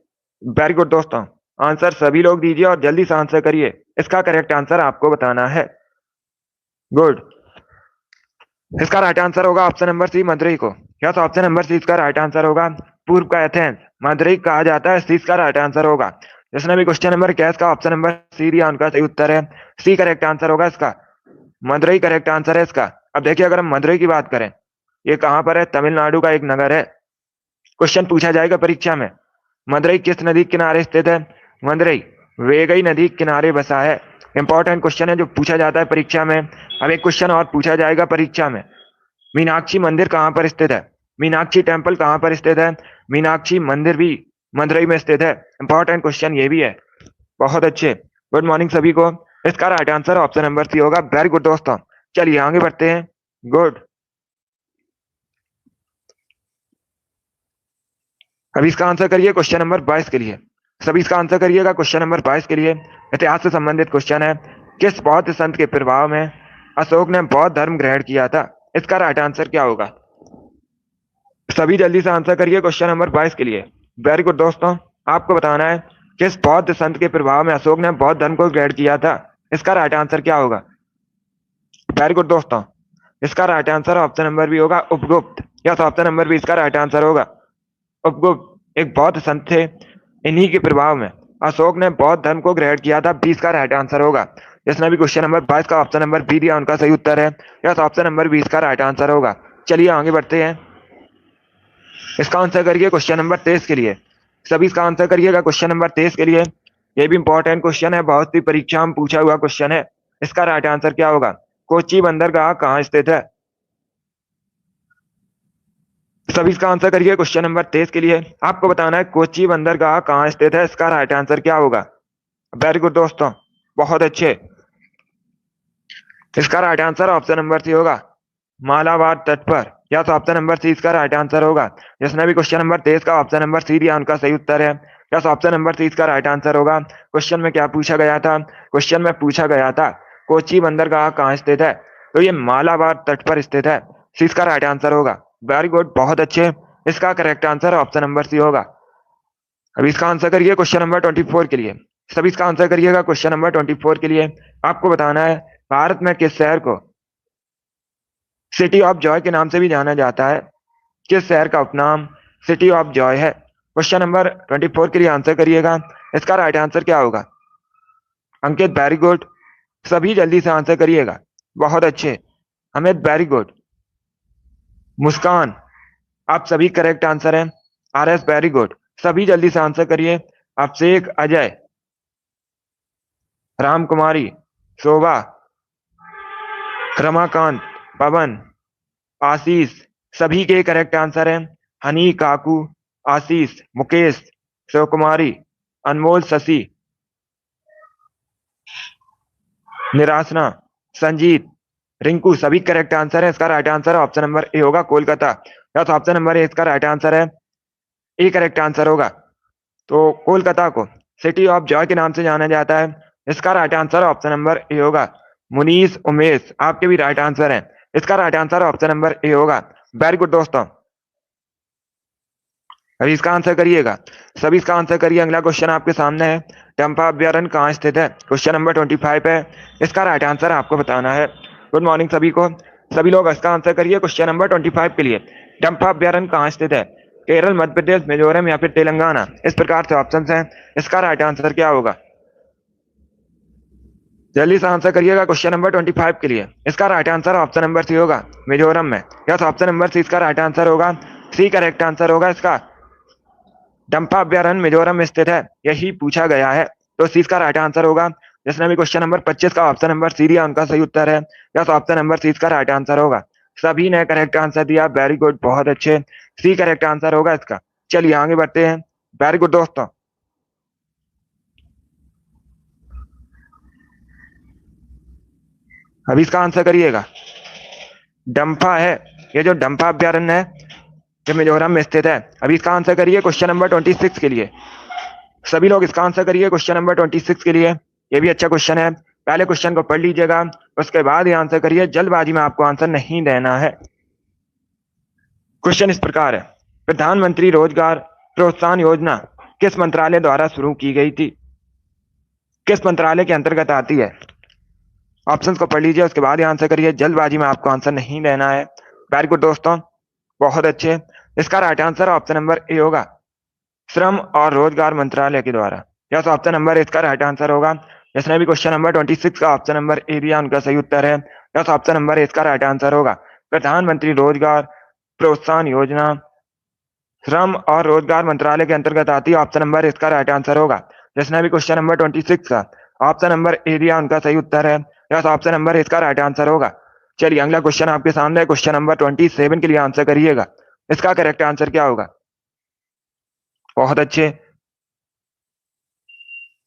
वेरी गुड दोस्तों। आंसर सभी लोग दीजिए और जल्दी से आंसर करिए। इसका करेक्ट आंसर आपको बताना है। गुड। इसका राइट आंसर होगा ऑप्शन नंबर सी, मदुरई को। यस, ऑप्शन नंबर सी इसका राइट आंसर होगा। पूर्व का एथेंस मदुरई कहा जाता है, सी इसका राइट आंसर होगा। जिसने भी क्वेश्चन नंबर क्या इसका ऑप्शन नंबर सी दिया उनका सही उत्तर है। सी करेक्ट आंसर होगा इसका, मदुरई करेक्ट आंसर है इसका। अब देखिए अगर हम मदुरई की बात करें, ये कहां पर है? तमिलनाडु का एक नगर है। क्वेश्चन पूछा जाएगा परीक्षा में, मदुरई किस नदी के किनारे स्थित है? मदुरई वेगई नदी के किनारे बसा है। इंपॉर्टेंट क्वेश्चन है जो पूछा जाता है परीक्षा में। अब एक क्वेश्चन और पूछा जाएगा परीक्षा में, मीनाक्षी मंदिर कहां पर स्थित है? मीनाक्षी टेम्पल कहां पर स्थित है? मीनाक्षी मंदिर भी मदुरई में स्थित है। इंपॉर्टेंट क्वेश्चन ये भी है। बहुत अच्छे, गुड मॉर्निंग सभी को। इसका right answer option number C होगा। वेरी गुड दोस्तों, चलिए आगे बढ़ते हैं। गुड। अभी इसका आंसर करिए क्वेश्चन नंबर 22 के लिए। सभी इसका आंसर करिएगा क्वेश्चन नंबर 22 के लिए। इतिहास से संबंधित क्वेश्चन है। किस बौद्ध संत के प्रभाव में अशोक ने बौद्ध धर्म ग्रहण किया था? इसका राइट आंसर क्या होगा? सभी जल्दी से आंसर करिए क्वेश्चन नंबर 22 के लिए। वेरी गुड दोस्तों, आपको बताना है किस बौद्ध संत के प्रभाव में अशोक ने बौद्ध धर्म को ग्रहण किया था। इसका राइट आंसर क्या होगा? वेरी गुड दोस्तों, इसका right answer option number B होगा, Upagupta. Yes, option number B इसका राइट आंसर होगा। उपगुप्त एक बौद्ध संत थे, इन्हीं के प्रभाव में अशोक ने बौद्ध धर्म को ग्रहण किया था। 20 का राइट आंसर होगा। जिसने भी क्वेश्चन नंबर 22 का ऑप्शन नंबर बी दिया उनका सही उत्तर है। यस, ऑप्शन नंबर 20 का राइट आंसर होगा। चलिए आगे बढ़ते हैं। इसका आंसर करिए क्वेश्चन नंबर 23 के लिए। सभी इसका आंसर करिएगा क्वेश्चन नंबर 23 के लिए। ये भी इंपॉर्टेंट क्वेश्चन है, बहुत सी परीक्षा में पूछा हुआ क्वेश्चन है। इसका राइट आंसर क्या होगा? कोच्चि बंदरगाह कहाँ स्थित है? सभी इसका आंसर करिए क्वेश्चन नंबर 23 के लिए। आपको बताना है कोच्चि बंदरगाह कहाँ स्थित है। इसका राइट आंसर क्या होगा? वेरी गुड दोस्तों, बहुत अच्छे। इसका right answer option number C होगा, मालाबार तट पर। या तो ऑप्शन नंबर सी इसका राइट आंसर होगा। जिसने भी क्वेश्चन नंबर 23 का ऑप्शन नंबर सी दिया उनका सही उत्तर है। या तो ऑप्शन नंबर सी इसका राइट आंसर होगा। क्वेश्चन में क्या पूछा गया था? क्वेश्चन में पूछा गया था कोच्चि बंदरगाह कहाँ स्थित है, तो ये मालाबार तट पर स्थित है। सी इसका राइट आंसर होगा। वेरी गुड, बहुत अच्छे। इसका correct answer option number C होगा। अभी इसका आंसर करिए क्वेश्चन नंबर 24 के लिए। सभी इसका आंसर करिएगा क्वेश्चन नंबर 24 के लिए। आपको बताना है भारत में किस शहर को सिटी ऑफ जॉय के नाम से भी जाना जाता है? किस शहर का उपनाम सिटी ऑफ जॉय है? क्वेश्चन नंबर 24 के लिए आंसर करिएगा। इसका राइट आंसर क्या होगा? अंकित वेरी गुड, सभी जल्दी से आंसर करिएगा। बहुत अच्छे, अमित वेरी गुड, मुस्कान आप सभी करेक्ट आंसर है। आर एस वेरी गुड, सभी जल्दी से आंसर करिए। अभिषेक, अजय, राम कुमारी, शोभा, रमाकांत, पवन, आशीष, सभी के करेक्ट आंसर है। हनी, काकू, आशीष, मुकेश, शिव कुमारी, अनमोल, शशि, निराशना, संजीत, रिंकू, सभी करेक्ट आंसर है। इसका right answer option number A होगा, कोलकाता। या तो ऑप्शन नंबर ए इसका राइट आंसर है, ए करेक्ट आंसर होगा। तो कोलकाता को सिटी ऑफ जॉय के नाम से जाना जाता है। इसका right answer option number A होगा। मुनीष, उमेश, आपके भी राइट आंसर है। इसका right answer option number A होगा। वेरी गुड दोस्तों, अभी इसका आंसर करिएगा। सभी इसका आंसर करिए। अगला क्वेश्चन आपके सामने है, चंपा अभ्यारण्य कहाँ स्थित है? क्वेश्चन नंबर 25 है। इसका राइट आंसर आपको बताना है। गुड मॉर्निंग सभी को। सभी लोग इसका आंसर करिए क्वेश्चन नंबर 25 के लिए। चंपा अभ्यारण्य कहाँ स्थित है? केरल, मध्य प्रदेश, मिजोरम या फिर तेलंगाना? इस प्रकार से ऑप्शन है। इसका राइट आंसर क्या होगा? जल्दी से आंसर करिएगा क्वेश्चन नंबर 25 के लिए। इसका right answer option number C होगा, मिजोरम में। यस, ऑप्शन नंबर सी इसका राइट आंसर होगा। सी करेक्ट आंसर होगा इसका। डंपा अभ्यारण्य मिजोरम में स्थित है, यही पूछा गया है, तो सी इसका राइट आंसर होगा। जिसने भी क्वेश्चन नंबर 25 का ऑप्शन नंबर सी दिया उनका सही उत्तर है। यस, ऑप्शन नंबर सी इसका राइट आंसर होगा। सभी ने करेक्ट आंसर दिया, वेरी गुड, बहुत अच्छे। सी करेक्ट आंसर होगा इसका। चलिए आगे बढ़ते हैं। वेरी गुड दोस्तों, अभी इसका आंसर करिएगा। डंफा है ये जो डंपा अभ्यारण्य है ये मिजोरम में स्थित है। अभी इसका आंसर करिए क्वेश्चन नंबर 26 के लिए। सभी लोग इसका आंसर करिए क्वेश्चन नंबर 26 के लिए। ये भी अच्छा क्वेश्चन है, पहले क्वेश्चन को पढ़ लीजिएगा, उसके बाद ये आंसर करिए, जल्दबाजी में आपको आंसर नहीं देना है। क्वेश्चन इस प्रकार है, प्रधानमंत्री रोजगार प्रोत्साहन योजना किस मंत्रालय द्वारा शुरू की गई थी? किस मंत्रालय के अंतर्गत आती है? ऑप्शंस को पढ़ लीजिए, उसके बाद ये आंसर करिए, जल्दबाजी में आपको आंसर नहीं देना है। वेरी गुड दोस्तों, बहुत अच्छे। इसका right answer option number A होगा, श्रम और रोजगार मंत्रालय के द्वारा। यस, ऑप्शन नंबर इसका राइट आंसर होगा। जिसने भी क्वेश्चन नंबर 26 का ऑप्शन नंबर ए दिया उनका सही उत्तर है। यस, ऑप्शन नंबर इसका राइट आंसर होगा, प्रधानमंत्री रोजगार प्रोत्साहन योजना श्रम और रोजगार मंत्रालय के अंतर्गत आती है। ऑप्शन नंबर इसका राइट आंसर होगा। जिसने भी क्वेश्चन नंबर 26 का ऑप्शन नंबर ए दिया उनका सही उत्तर है। यस, ऑप्शन नंबर इसका राइट आंसर होगा। चलिए अगला क्वेश्चन आपके सामने है, क्वेश्चन नंबर 27 के लिए आंसर करिएगा। इसका करेक्ट आंसर क्या होगा? बहुत अच्छे,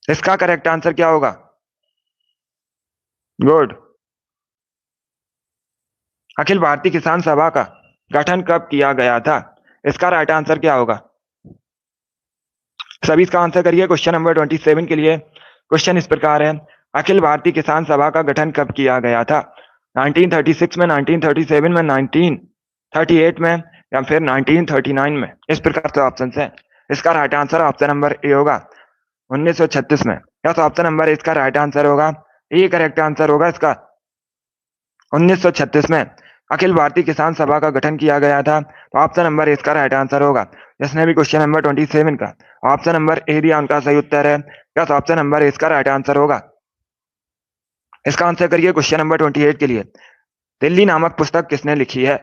इसका करेक्ट आंसर क्या होगा? गुड। अखिल भारतीय किसान सभा का गठन कब किया गया था? इसका राइट आंसर क्या होगा? सभी इसका आंसर करिए क्वेश्चन नंबर 27 के लिए। क्वेश्चन इस प्रकार है, अखिल भारतीय किसान सभा का गठन कब किया गया था? 1936 में, 1937 में, 1938 में या फिर 1939 में? इस प्रकार से ऑप्शन है। इसका right answer option number A होगा, 1936 में। यस, ऑप्शन नंबर इसका राइट आंसर होगा, ये करेक्ट आंसर होगा इसका। 1936 में अखिल भारतीय किसान सभा का गठन किया गया था, तो ऑप्शन नंबर इसका राइट आंसर होगा। जिसने भी क्वेश्चन नंबर 27 का ऑप्शन नंबर ए दिया उनका सही उत्तर है। यस, ऑप्शन नंबर इसका राइट आंसर होगा। इसका आंसर करिए क्वेश्चन नंबर 28 के लिए। दिल्ली नामक पुस्तक किसने लिखी है?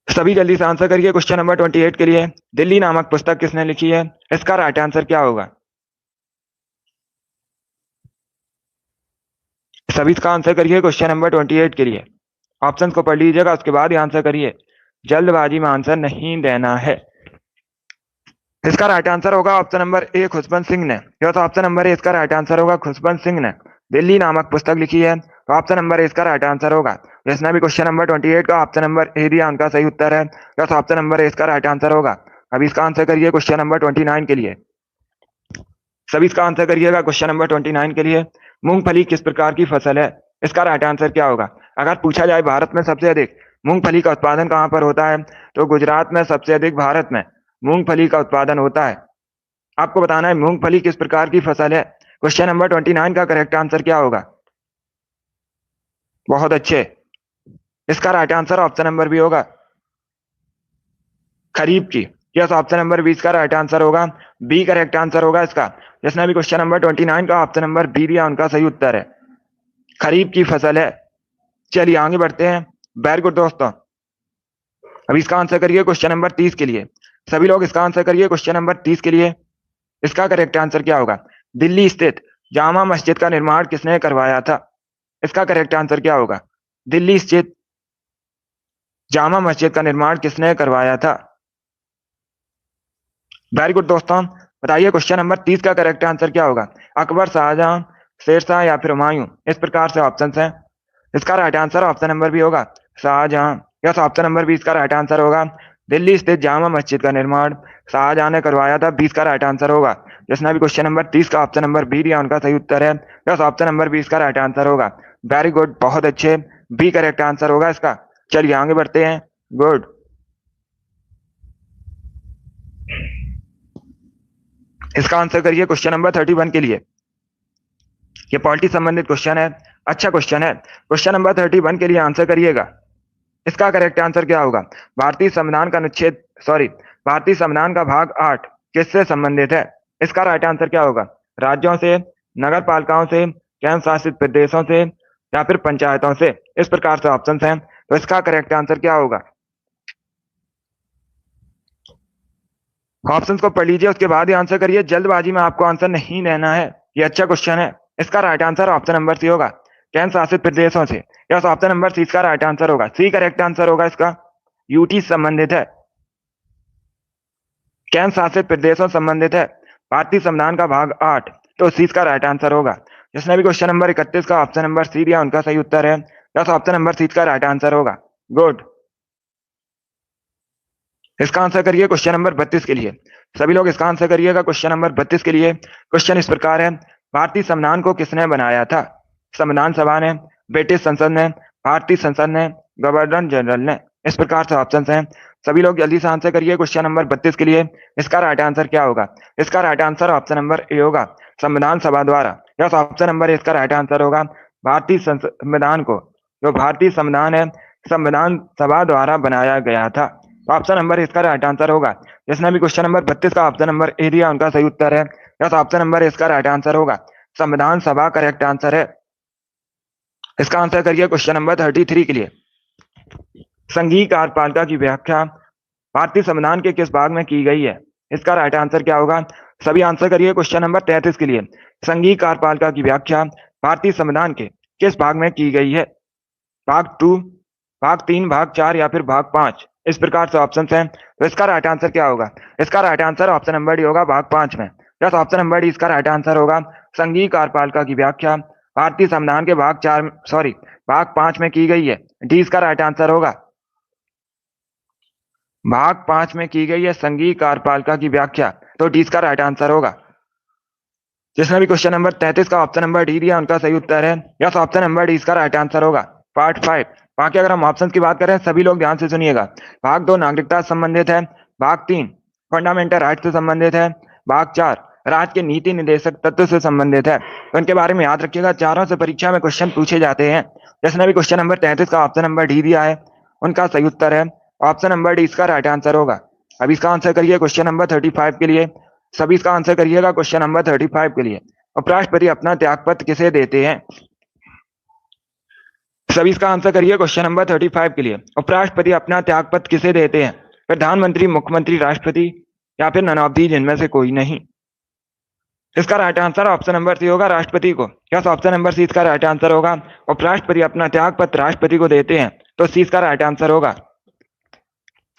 सभी जल्दी से आंसर करिए क्वेश्चन नंबर 28 के लिए। दिल्ली नामक पुस्तक किसने लिखी है? इसका राइट आंसर क्या होगा? सभी इसका आंसर करिए क्वेश्चन नंबर 28 के लिए। ऑप्शन को पढ़ लीजिएगा, उसके बाद ही आंसर करिए, जल्दबाजी में आंसर नहीं देना है। इसका राइट आंसर होगा ऑप्शन नंबर ए, खुशबंत सिंह ने। यह तो ऑप्शन नंबर ए इसका राइट आंसर होगा, खुशबंत सिंह ने दिल्ली नामक पुस्तक लिखी है, तो ऑप्शन नंबर ए इसका राइट आंसर होगा। जिसने भी क्वेश्चन नंबर 28 का ऑप्शन नंबर ए दिया उनका सही उत्तर है। यह ऑप्शन नंबर ए इसका राइट आंसर होगा। अभी इसका आंसर करिए क्वेश्चन नंबर 29 के लिए। सभी इसका आंसर करिएगा क्वेश्चन नंबर 29 के लिए। मूंगफली किस प्रकार की फसल है? इसका राइट आंसर क्या होगा? अगर पूछा जाए भारत में सबसे अधिक मूंगफली का उत्पादन कहां पर होता है, तो गुजरात में सबसे अधिक भारत में मूंगफली का उत्पादन होता है। आपको बताना है मूंगफली किस प्रकार की फसल है। क्वेश्चन नंबर 29 का करेक्ट आंसर क्या होगा? बहुत अच्छे, इसका right answer option number B होगा, खरीफ की। यस, ऑप्शन नंबर 20 का राइट आंसर होगा, बी करेक्ट आंसर होगा इसका। जिसने भी क्वेश्चन नंबर 29 का ऑप्शन नंबर बी दिया उनका सही उत्तर है, खरीफ की फसल है। चलिए आगे बढ़ते हैं। वेरी गुड दोस्तों, अभी इसका आंसर करिए क्वेश्चन नंबर 30 के लिए। सभी लोग इसका आंसर करिए क्वेश्चन नंबर 30 के लिए। इसका करेक्ट आंसर क्या होगा? दिल्ली स्थित जामा मस्जिद का निर्माण किसने करवाया था? इसका करेक्ट आंसर क्या होगा? दिल्ली स्थित जामा मस्जिद का निर्माण किसने करवाया था? वेरी गुड दोस्तों, बताइए क्वेश्चन नंबर 30 का करेक्ट आंसर क्या होगा? अकबर, शाहजहां, शेरशाह या फिर हुमायूं? इस प्रकार से ऑप्शन हैं। इसका right answer option number B होगा, शाहजहां। यस, ऑप्शन नंबर 20 का राइट आंसर होगा। दिल्ली स्थित जामा मस्जिद का निर्माण शाहजहां ने करवाया था, 20 का राइट आंसर होगा। जिसने भी क्वेश्चन नंबर 30 का ऑप्शन नंबर बी दिया उनका सही उत्तर है। यस, ऑप्शन नंबर 20 का राइट आंसर होगा। वेरी गुड, बहुत अच्छे, बी करेक्ट आंसर होगा इसका। चलिए आगे बढ़ते हैं। गुड, इसका आंसर करिए क्वेश्चन नंबर 31 के लिए। ये पॉलिटी संबंधित क्वेश्चन है, अच्छा क्वेश्चन है। क्वेश्चन नंबर 31 के लिए आंसर करिएगा। इसका करेक्ट आंसर क्या होगा? भारतीय संविधान का अनुच्छेद भारतीय संविधान का भाग 8 किससे संबंधित है? इसका राइट आंसर क्या होगा? राज्यों से, नगर पालिकाओं से, केंद्र शासित प्रदेशों से या फिर पंचायतों से? इस प्रकार से ऑप्शन हैं, तो इसका करेक्ट आंसर क्या होगा? ऑप्शन को पढ़ लीजिए, उसके बाद ही आंसर करिए, जल्दबाजी में आपको आंसर नहीं देना है। ये अच्छा क्वेश्चन है। इसका right answer option number C होगा, केंद्र शासित प्रदेशों से। यस, ऑप्शन नंबर सी इसका राइट आंसर होगा, सी करेक्ट आंसर होगा इसका। यूटी संबंधित है, केंद्र शासित प्रदेशों संबंधित है, भारतीय संविधान का भाग 8, तो सी इसका राइट आंसर होगा। जिसने भी क्वेश्चन नंबर 31 का ऑप्शन नंबर सी दिया उनका सही उत्तर है। यस, ऑप्शन नंबर सी इसका राइट आंसर होगा। गुड, इसका आंसर करिए क्वेश्चन नंबर 32 के लिए। सभी लोग इसका आंसर करिएगा क्वेश्चन नंबर 32 के लिए। क्वेश्चन इस प्रकार है, भारतीय संविधान को किसने बनाया था? संविधान सभा ने, ब्रिटिश संसद ने, भारतीय संसद ने, गवर्नर जनरल ने। इस प्रकार से ऑप्शन हैं। सभी लोग जल्दी से आंसर करिए क्वेश्चन नंबर 32 के लिए। इसका राइट आंसर क्या होगा? इसका right answer option number A होगा, संविधान सभा द्वारा। यस, ऑप्शन नंबर इसका राइट आंसर होगा। भारतीय संविधान को, जो भारतीय संविधान है, संविधान सभा द्वारा बनाया गया था। तो ऑप्शन नंबर इसका राइट आंसर होगा। जिसने भी क्वेश्चन नंबर 32 का ऑप्शन नंबर ए दिया उनका सही उत्तर है। यस, ऑप्शन नंबर इसका राइट आंसर होगा, संविधान सभा करेक्ट आंसर है। इसका आंसर करिए क्वेश्चन नंबर 33 के लिए। संघीय कार्यपालिका की व्याख्या भारतीय संविधान के किस भाग में की गई है? इसका राइट आंसर क्या होगा? सभी आंसर करिए क्वेश्चन नंबर 33 के लिए। संघीय कार्यपालिका की व्याख्या भारतीय संविधान के किस भाग में की गई है? भाग 2, भाग 3, भाग 4 या फिर भाग 5? इस प्रकार से ऑप्शन हैं। तो इसका राइट आंसर क्या होगा? इसका right answer option number D होगा, भाग 5 में। यस, ऑप्शन नंबर डी इसका राइट आंसर होगा। संघीय कार्यपालिका की व्याख्या भारतीय संविधान के भाग 5 में की गई है। डी इसका राइट आंसर होगा, भाग 5 में की गई है संघीय कार्यपालिका की व्याख्या। तो डी इसका राइट आंसर होगा। जिसने भी क्वेश्चन नंबर 33 का ऑप्शन नंबर डी दिया उनका सही उत्तर है। यस, ऑप्शन नंबर डी इसका राइट आंसर होगा, पार्ट 5। बाकी अगर हम ऑप्शन की बात करें, सभी लोग ध्यान से सुनिएगा। भाग 2 नागरिकता से संबंधित है, भाग 3 फंडामेंटल राइट से संबंधित है, भाग 4 राज्य के नीति निर्देशक तत्व से संबंधित है। तो इनके बारे में याद रखिएगा, चारों से परीक्षा में क्वेश्चन पूछे जाते हैं। जिसने भी क्वेश्चन नंबर 33 का ऑप्शन नंबर डी दिया है उनका सही उत्तर है, ऑप्शन नंबर डी इसका राइट आंसर होगा। अब इसका आंसर करिए क्वेश्चन नंबर 35 के लिए। सभी इसका आंसर करिएगा क्वेश्चन नंबर 35 के लिए। उपराष्ट्रपति अपना त्यागपत्र किसे देते हैं? सभी इसका आंसर करिए क्वेश्चन नंबर 35 के लिए। उपराष्ट्रपति अपना त्यागपत्र किसे देते हैं? प्रधानमंत्री, मुख्यमंत्री, राष्ट्रपति या फिर नन ऑफ दीज, इनमें से कोई नहीं। इसका right answer option number C होगा, राष्ट्रपति को। यस, ऑप्शन नंबर सी इसका राइट आंसर होगा। उपराष्ट्रपति अपना त्यागपत्र राष्ट्रपति को देते हैं, तो सी इसका राइट आंसर होगा।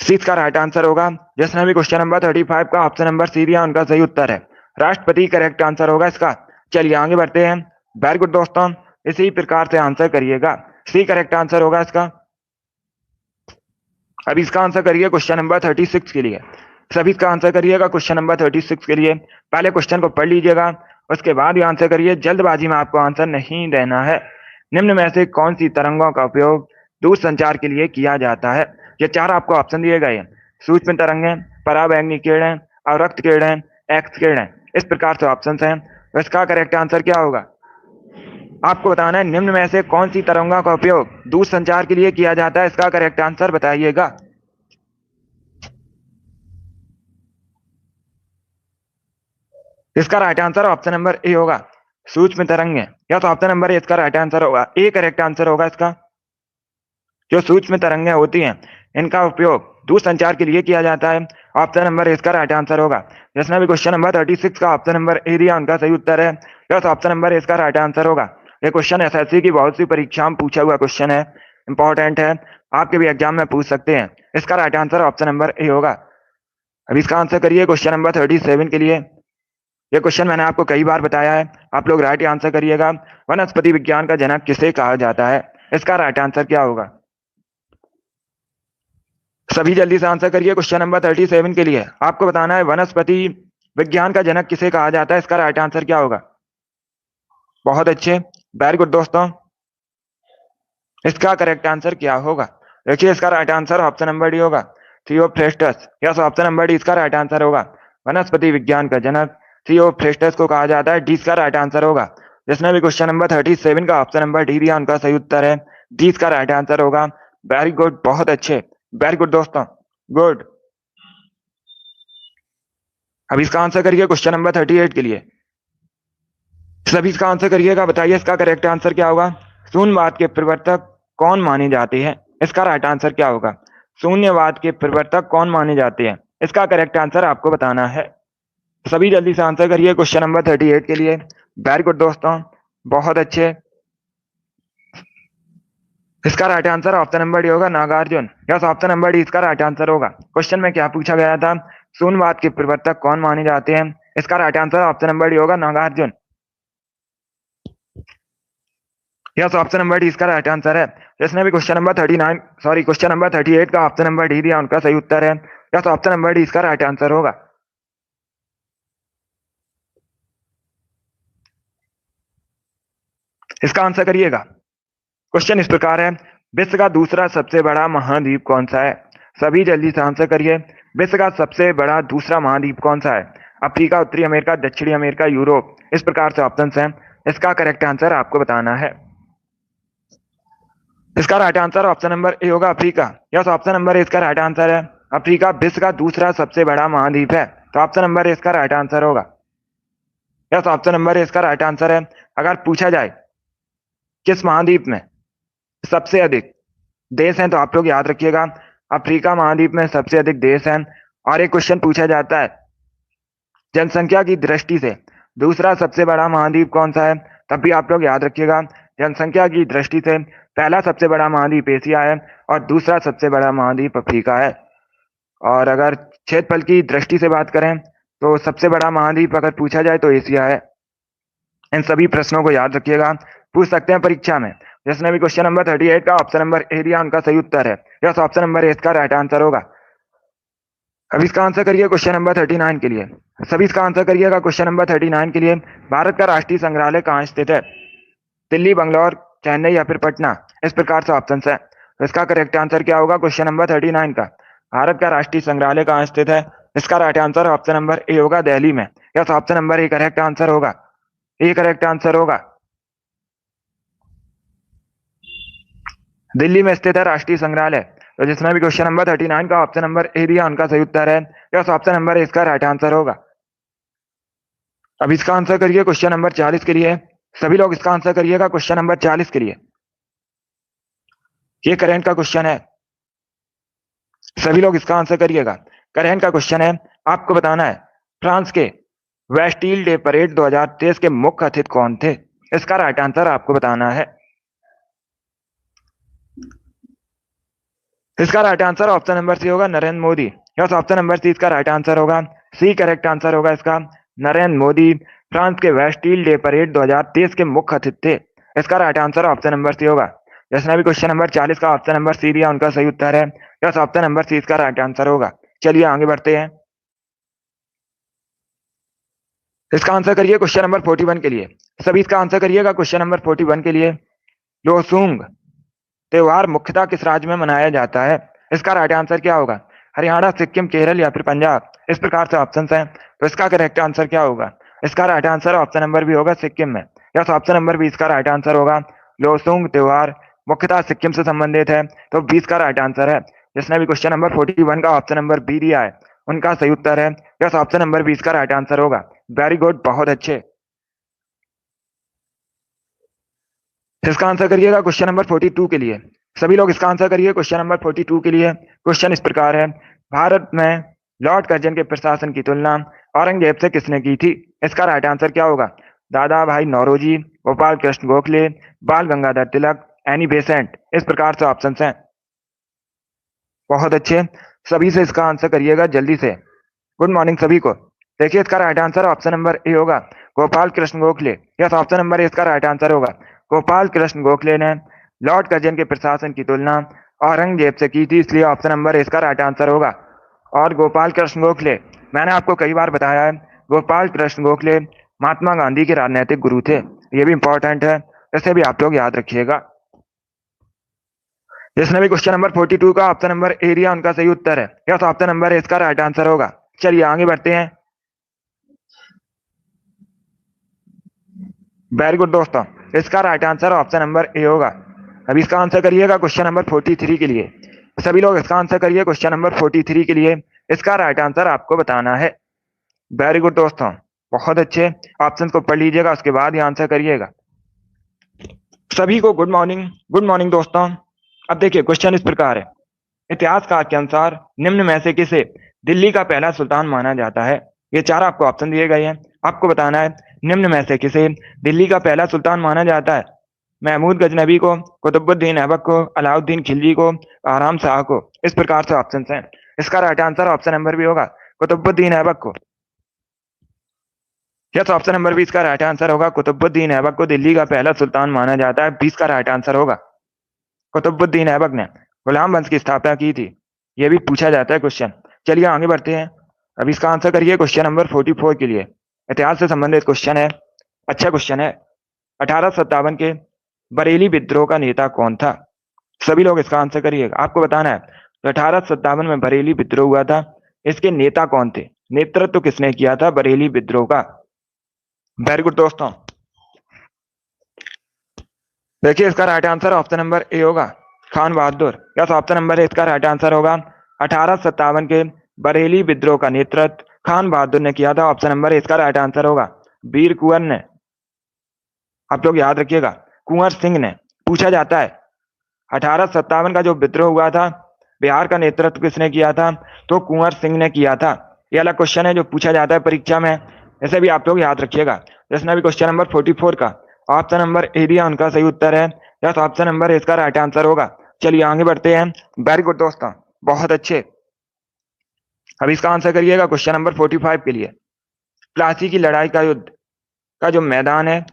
सी इसका राइट आंसर होगा। जिसने भी क्वेश्चन नंबर 35 का ऑप्शन नंबर सी दिया उनका सही उत्तर है, राष्ट्रपति करेक्ट आंसर होगा इसका। चलिए आगे बढ़ते हैं। वेरी गुड दोस्तों, इसी प्रकार से आंसर करिएगा। सी करेक्ट आंसर होगा इसका। अब इसका आंसर करिए क्वेश्चन नंबर 36 के लिए। सभी इसका आंसर करिएगा क्वेश्चन नंबर 36 के लिए। पहले क्वेश्चन को पढ़ लीजिएगा, उसके बाद ही आंसर करिए। जल्दबाजी में आपको आंसर नहीं देना है। निम्न में से कौन सी तरंगों का उपयोग दूरसंचार के लिए किया जाता है? ये चार आपको ऑप्शन दिए गए हैं, सूक्ष्म तरंगें, पराबैंगनी किरणें, अवरक्त किरणें, एक्स किरणें। इस प्रकार से ऑप्शन हैं। तो इसका करेक्ट आंसर क्या होगा? आपको बताना है निम्न में से कौन सी तरंगों का उपयोग दूरसंचार के लिए किया जाता है। इसका करेक्ट आंसर बताइएगा। इसका right answer option number A होगा, सूक्ष्म तरंगें। या तो ऑप्शन नंबर ए इसका राइट आंसर होगा, ए करेक्ट आंसर होगा इसका। जो सूक्ष्म तरंगें होती हैं इनका उपयोग दूरसंचार के लिए किया जाता है। ऑप्शन नंबर ए इसका राइट आंसर होगा। जिसने भी क्वेश्चन नंबर 36 का ऑप्शन नंबर ए दिया उनका सही उत्तर है। यस, ऑप्शन नंबर ए इसका राइट आंसर होगा। ये क्वेश्चन एसएससी की बहुत सी परीक्षा में पूछा हुआ क्वेश्चन है, इंपॉर्टेंट है, आपके भी एग्जाम में पूछ सकते हैं। इसका right answer option number A होगा। अब इसका आंसर करिए क्वेश्चन नंबर 37 के लिए। ये क्वेश्चन मैंने आपको कई बार बताया है, आप लोग राइट आंसर करिएगा। वनस्पति विज्ञान का जनक किसे कहा जाता है? इसका राइट आंसर क्या होगा? सभी जल्दी से आंसर करिए क्वेश्चन नंबर 37 के लिए। आपको बताना है वनस्पति विज्ञान का जनक किसे कहा जाता है। इसका राइट आंसर क्या होगा? बहुत अच्छे, वेरी गुड दोस्तों। इसका करेक्ट आंसर क्या होगा? देखिए इसका right answer option number D होगा, Theophrastus. Yes, option number D इसका राइट आंसर होगा। वनस्पति विज्ञान का जनक थियोफ्रेस्टस को कहा जाता है। डी इसका राइट आंसर होगा। जिसने भी क्वेश्चन नंबर 37 का ऑप्शन नंबर डी दिया उनका सही उत्तर है, डी इसका राइट आंसर होगा। वेरी गुड, बहुत अच्छे, वेरी गुड दोस्तों, गुड। अब इसका आंसर करिए क्वेश्चन नंबर 38 के लिए। सभी इसका आंसर करिएगा, बताइए इसका करेक्ट आंसर क्या होगा? शून्यवाद के प्रवर्तक कौन माने जाते हैं? इसका राइट आंसर क्या होगा? शून्यवाद के प्रवर्तक कौन माने जाते हैं? इसका करेक्ट आंसर आपको बताना है। सभी जल्दी से आंसर करिए क्वेश्चन नंबर 38 के लिए। वेरी गुड दोस्तों, बहुत अच्छे। इसका right answer option number D होगा, Nagarjuna. Yes, option number D इसका राइट आंसर होगा। क्वेश्चन में क्या पूछा गया था? शून्यवाद के प्रवर्तक कौन माने जाते हैं? इसका right answer option number D होगा, Nagarjuna. Yes, option number D इसका राइट आंसर है। जिसने भी क्वेश्चन नंबर 38 का ऑप्शन नंबर डी दिया उनका सही उत्तर है। या तो ऑप्शन नंबर डी इसका राइट आंसर होगा। इसका आंसर करिएगा। क्वेश्चन इस प्रकार है, विश्व का दूसरा सबसे बड़ा महाद्वीप कौन सा है? सभी जल्दी से आंसर करिए। विश्व का सबसे बड़ा दूसरा महाद्वीप कौन सा है? अफ्रीका, उत्तरी अमेरिका, दक्षिणी अमेरिका, यूरोप। इस प्रकार से ऑप्शन हैं। इसका करेक्ट आंसर आपको बताना है। इसका right answer option number A होगा, Africa. Yes, option number A इसका राइट आंसर है। अफ्रीका विश्व का दूसरा सबसे बड़ा महाद्वीप है, तो ऑप्शन नंबर ए इसका राइट आंसर होगा। यस, ऑप्शन नंबर ए इसका राइट आंसर है। अगर पूछा जाए किस महाद्वीप में सबसे अधिक देश हैं, तो आप लोग याद रखिएगा अफ्रीका महाद्वीप में सबसे अधिक देश हैं। और एक क्वेश्चन पूछा जाता है जनसंख्या की दृष्टि से दूसरा सबसे बड़ा महाद्वीप कौन सा है, तब भी आप लोग याद रखिएगा जनसंख्या की दृष्टि से पहला सबसे बड़ा महाद्वीप एशिया है और दूसरा सबसे बड़ा महाद्वीप अफ्रीका है। और अगर क्षेत्रफल की दृष्टि से बात करें तो सबसे बड़ा महाद्वीप अगर पूछा जाए तो एशिया है। इन सभी प्रश्नों को याद रखिएगा, पूछ सकते हैं परीक्षा में। जिसने भी क्वेश्चन नंबर 38 का ऑप्शन नंबर ए दिया उनका सही उत्तर है। यस, ऑप्शन नंबर ए इसका राइट आंसर होगा। अब इसका आंसर करिए क्वेश्चन नंबर 39 के लिए। सभी इसका आंसर करिएगा क्वेश्चन नंबर 39 के लिए। भारत का राष्ट्रीय संग्रहालय कहाँ स्थित है? दिल्ली, बंगलौर, चेन्नई या फिर पटना। इस प्रकार से ऑप्शन है। तो इसका करेक्ट आंसर क्या होगा क्वेश्चन नंबर 39 का? भारत का राष्ट्रीय संग्रहालय कहाँ स्थित है? इसका right answer option number A होगा, दिल्ली में। Yes, option number A correct answer होगा। ए करेक्ट आंसर होगा। दिल्ली में स्थित है राष्ट्रीय संग्रहालय। तो जिसने भी क्वेश्चन नंबर 39 का ऑप्शन नंबर ए दिया उनका सही उत्तर है। यस, ऑप्शन नंबर ए इसका राइट आंसर होगा। अब इसका आंसर करिए क्वेश्चन नंबर 40 के लिए। सभी लोग इसका आंसर करिएगा क्वेश्चन नंबर 40 के लिए। ये करंट का क्वेश्चन है, सभी लोग इसका आंसर करिएगा। करंट का क्वेश्चन है, आपको बताना है फ्रांस के वेस्टिल डे परेड 2023 के मुख्य अतिथि कौन थे? इसका राइट आंसर आपको बताना है। इसका right answer option number C होगा, Narendra Modi. Yes, option number C इसका राइट आंसर होगा। सी करेक्ट आंसर होगा इसका। नरेंद्र मोदी फ्रांस के वेस्टिल डे परेड 2023 के मुख्य अतिथि थे। इसका right answer option number C होगा। जिसने भी क्वेश्चन नंबर 40 का ऑप्शन नंबर सी दिया उनका सही उत्तर है। यस, ऑप्शन नंबर सी इसका राइट आंसर होगा। चलिए आगे बढ़ते हैं। इसका आंसर करिए क्वेश्चन नंबर 41 के लिए। सभी इसका आंसर करिएगा क्वेश्चन नंबर 41 के लिए। लोसूंग त्योहार मुख्यतः किस राज्य में मनाया जाता है? इसका राइट आंसर क्या होगा? हरियाणा, सिक्किम, केरल या फिर पंजाब। इस प्रकार से ऑप्शन हैं। तो इसका करेक्ट आंसर क्या होगा? इसका right answer option number B होगा, सिक्किम में। यस, ऑप्शन नंबर बी इसका राइट आंसर होगा। लोसूंग त्योहार मुख्यतः सिक्किम से संबंधित है, तो 20 का राइट आंसर है। जिसने भी क्वेश्चन नंबर 41 का ऑप्शन नंबर बी दिया है उनका सही उत्तर है। यस, ऑप्शन नंबर 20 का राइट आंसर होगा। वेरी गुड, बहुत अच्छे। इसका आंसर करिएगा क्वेश्चन नंबर 42 के लिए। सभी लोग इसका आंसर करिए क्वेश्चन नंबर 42 के लिए। क्वेश्चन इस प्रकार है, भारत में लॉर्ड कर्जन के प्रशासन की तुलना औरंगजेब से किसने की थी? इसका राइट आंसर क्या होगा? दादा भाई नौरोजी, गोपाल कृष्ण गोखले, बाल गंगाधर तिलक, एनी बेसेंट। इस प्रकार से ऑप्शन हैं। बहुत अच्छे, सभी से इसका आंसर करिएगा जल्दी से। गुड मॉर्निंग सभी को। देखिए इसका right answer option number A होगा, Gopal Krishna Gokhale. Yes, option number A इसका राइट आंसर होगा। गोपाल कृष्ण गोखले ने लॉर्ड कर्जन के प्रशासन की तुलना औरंगजेब से की थी, इसलिए ऑप्शन नंबर ए इसका राइट आंसर होगा। और गोपाल कृष्ण गोखले, मैंने आपको कई बार बताया है, गोपाल कृष्ण गोखले महात्मा गांधी के राजनीतिक गुरु थे। ये भी इंपॉर्टेंट है, इसे भी आप लोग याद रखिएगा। जिसने भी क्वेश्चन नंबर 42 का ऑप्शन नंबर ए दिया उनका सही उत्तर है। यस, ऑप्शन नंबर ए इसका राइट आंसर होगा। चलिए आगे बढ़ते हैं। वेरी गुड दोस्तों, इसका right answer option number A होगा। अभी इसका आंसर करिएगा क्वेश्चन नंबर 43 के लिए। सभी लोग इसका आंसर करिए क्वेश्चन नंबर 43 के लिए। इसका राइट आंसर आपको बताना है। वेरी गुड दोस्तों, बहुत अच्छे। ऑप्शन को पढ़ लीजिएगा, उसके बाद ही आंसर करिएगा। सभी को गुड मॉर्निंग। गुड मॉर्निंग दोस्तों। अब देखिए क्वेश्चन इस प्रकार है, इतिहासकार के अनुसार निम्न में से किसे दिल्ली का पहला सुल्तान माना जाता है? ये चार आपको ऑप्शन दिए गए हैं, आपको बताना है निम्न में से किसे दिल्ली का पहला सुल्तान माना जाता है? महमूद गजनबी को, कुतुबुद्दीन ऐबक को, अलाउद्दीन खिलजी को, आराम शाह को। इस प्रकार से ऑप्शन हैं। इसका right answer option number B होगा, कुतुबुद्दीन ऐबक को। यस, ऑप्शन नंबर 20 का राइट आंसर होगा। कुतुबुद्दीन ऐबक को दिल्ली का पहला सुल्तान माना जाता है। 20 का राइट आंसर होगा। कुतुबुद्दीन ऐबक ने गुलाम वंश की स्थापना की थी। यह भी पूछा जाता है क्वेश्चन। चलिए आगे बढ़ते हैं। अब इसका आंसर करिए क्वेश्चन नंबर 44 के लिए। इतिहास से संबंधित क्वेश्चन है, अच्छा क्वेश्चन है। 1857 के बरेली विद्रोह का नेता कौन था? सभी लोग इसका आंसर करिएगा, आपको बताना है। तो 1857 में बरेली विद्रोह हुआ था, इसके नेता कौन थे? नेतृत्व तो किसने किया था बरेली विद्रोह का? वेरी गुड दोस्तों। देखिए इसका right answer option number A होगा, खान बहादुर। यस, ऑप्शन नंबर ए इसका राइट आंसर होगा। 1857 के बरेली विद्रोह का नेतृत्व खान बहादुर ने किया था। ऑप्शन नंबर ए इसका राइट आंसर होगा। वीर कुंवर ने, आप लोग याद रखिएगा, कुंवर सिंह ने। पूछा जाता है 1857 का जो विद्रोह हुआ था, बिहार का नेतृत्व किसने किया था? तो कुंवर सिंह ने किया था। ये अलग क्वेश्चन है जो पूछा जाता है परीक्षा में, इसे भी आप लोग याद रखिएगा। जिसने भी क्वेश्चन नंबर 44 का ऑप्शन नंबर ए दिया उनका सही उत्तर है। यस, ऑप्शन नंबर इसका राइट आंसर होगा। चलिए आगे बढ़ते हैं। वेरी गुड दोस्तों, बहुत अच्छे। अब इसका आंसर करिएगा क्वेश्चन नंबर 45 के लिए। प्लासी की लड़ाई का युद्ध का जो मैदान है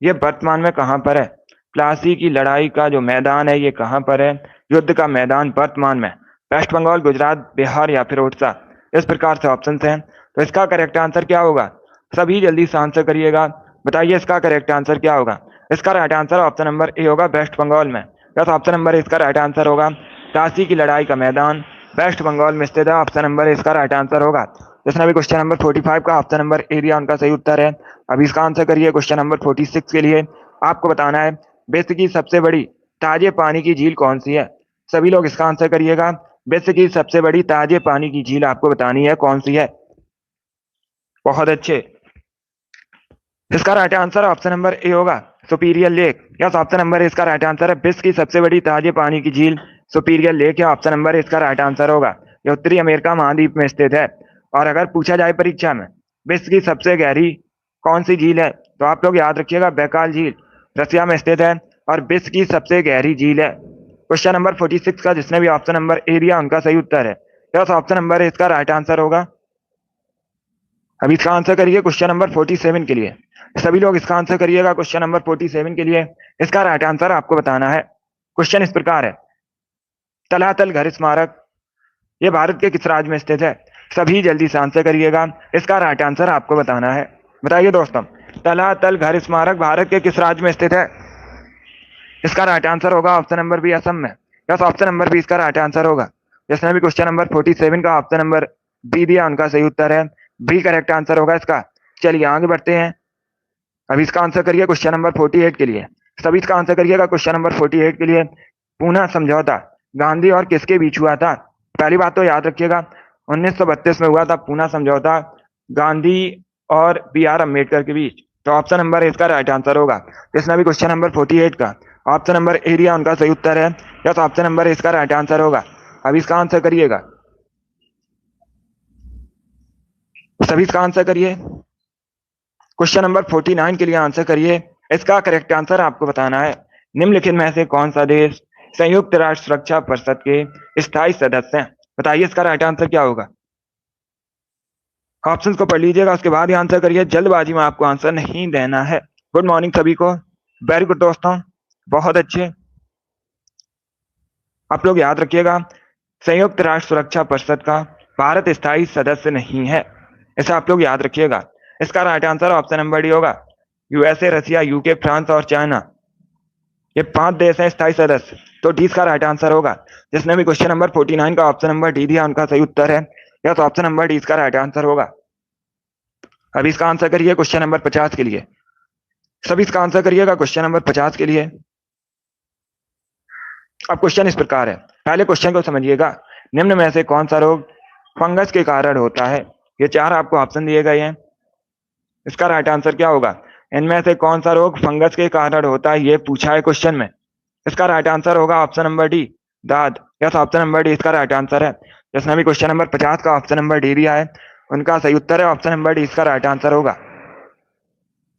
ये वर्तमान में कहां पर है? प्लासी की लड़ाई का जो मैदान है ये कहां पर है? युद्ध का मैदान वर्तमान में वेस्ट बंगाल, गुजरात, बिहार या फिर उड़ीसा। इस प्रकार से ऑप्शन हैं। तो इसका करेक्ट आंसर क्या होगा? सभी जल्दी से आंसर करिएगा, बताइए इसका करेक्ट आंसर क्या होगा? इसका right answer option number A होगा, वेस्ट बंगाल में। यस, ऑप्शन नंबर इसका राइट आंसर होगा। प्लासी की लड़ाई का मैदान वेस्ट बंगाल में स्थित है। ऑप्शन नंबर इसका राइट आंसर होगा। जिसने भी क्वेश्चन नंबर 45 का ऑप्शन नंबर ए दिया उनका सही उत्तर है। अब इसका आंसर करिए क्वेश्चन नंबर 46 के लिए। आपको बताना है विश्व की सबसे बड़ी ताजे पानी की झील कौन सी है? सभी लोग इसका आंसर करिएगा। विश्व की सबसे बड़ी ताजे पानी की झील आपको बतानी है कौन सी है। बहुत अच्छे। इसका right answer option number A होगा, Superior Lake. Yes, option number इसका राइट आंसर है। विश्व की सबसे बड़ी ताजे पानी की झील सुपीरियर लेक है। ऑप्शन नंबर इसका राइट आंसर होगा। यह उत्तरी अमेरिका महाद्वीप में स्थित है। और अगर पूछा जाए परीक्षा में विश्व की सबसे गहरी कौन सी झील है, तो आप लोग याद रखिएगा बैकाल झील रसिया में स्थित है और विश्व की सबसे गहरी झील है। क्वेश्चन नंबर 46 का जिसने भी ऑप्शन नंबर ए दिया उनका सही उत्तर है। यस, ऑप्शन नंबर इसका राइट आंसर होगा। अब इसका आंसर करिए क्वेश्चन नंबर 47 के लिए। सभी लोग इसका आंसर करिएगा क्वेश्चन नंबर 47 के लिए। इसका राइट आंसर आपको बताना है। क्वेश्चन इस प्रकार है, तलातल घर स्मारक ये भारत के किस राज्य में स्थित है? सभी जल्दी से आंसर करिएगा, इसका राइट आंसर आपको बताना है। बताइए दोस्तों, तलातल घर स्मारक भारत के किस राज्य में स्थित है? इसका राइट आंसर होगा ऑप्शन नंबर बी, असम में। यस, ऑप्शन नंबर बी इसका राइट आंसर होगा। जिसने भी क्वेश्चन नंबर 47 का ऑप्शन नंबर बी दिया उनका सही उत्तर है। बी करेक्ट आंसर होगा इसका। चलिए आगे बढ़ते हैं। अब इसका आंसर करिए क्वेश्चन नंबर 48 के लिए। सभी इसका आंसर करिएगा क्वेश्चन नंबर 48 के लिए। पूना समझौता गांधी और किसके बीच हुआ था? पहली बात तो याद रखिएगा 1932 में हुआ था पूना समझौता, गांधी और बी आर अम्बेडकर के बीच। तो ऑप्शन नंबर इसका राइट आंसर होगा। जिसने भी क्वेश्चन नंबर 48 का ऑप्शन नंबर ए दिया उनका सही उत्तर है। या तो ऑप्शन नंबर इसका राइट आंसर होगा। अब इसका आंसर करिएगा, सभी इसका आंसर करिए। क्वेश्चन नंबर 49 के लिए आंसर करिए। इसका करेक्ट आंसर आपको बताना है। निम्नलिखित में से कौन सा देश संयुक्त राष्ट्र सुरक्षा परिषद के स्थायी सदस्य हैं? बताइए इसका राइट आंसर क्या होगा? ऑप्शंस को पढ़ लीजिएगा, उसके बाद ही आंसर करिए। जल्दबाजी में आपको आंसर नहीं देना है। गुड मॉर्निंग सभी को। वेरी गुड दोस्तों, बहुत अच्छे। आप लोग याद रखिएगा संयुक्त राष्ट्र सुरक्षा परिषद का भारत स्थायी सदस्य नहीं है, ऐसा आप लोग याद रखिएगा। इसका right answer option number D होगा। यूएसए, रसिया, यूके, फ्रांस और चाइना, ये 5 देश हैं स्थायी सदस्य। तो डी इसका राइट आंसर होगा। जिसने भी क्वेश्चन नंबर 49 का ऑप्शन नंबर डी दिया उनका सही उत्तर है। या तो ऑप्शन नंबर डी इसका राइट आंसर होगा। अब इसका आंसर करिए क्वेश्चन नंबर 50 के लिए। सभी इसका आंसर करिएगा क्वेश्चन नंबर 50 के लिए। अब क्वेश्चन इस प्रकार है, पहले क्वेश्चन को समझिएगा। निम्न में से कौन सा रोग फंगस के कारण होता है? ये 4 आपको ऑप्शन दिए गए हैं। इसका राइट आंसर क्या होगा? इनमें से कौन सा रोग फंगस के कारण होता है, ये पूछा है क्वेश्चन में। इसका राइट आंसर होगा ऑप्शन नंबर डी, दाद। यस, ऑप्शन नंबर डी इसका राइट आंसर है। जिसने भी क्वेश्चन नंबर 50 का ऑप्शन नंबर डी दिया है उनका सही उत्तर है ऑप्शन नंबर डी इसका राइट आंसर होगा।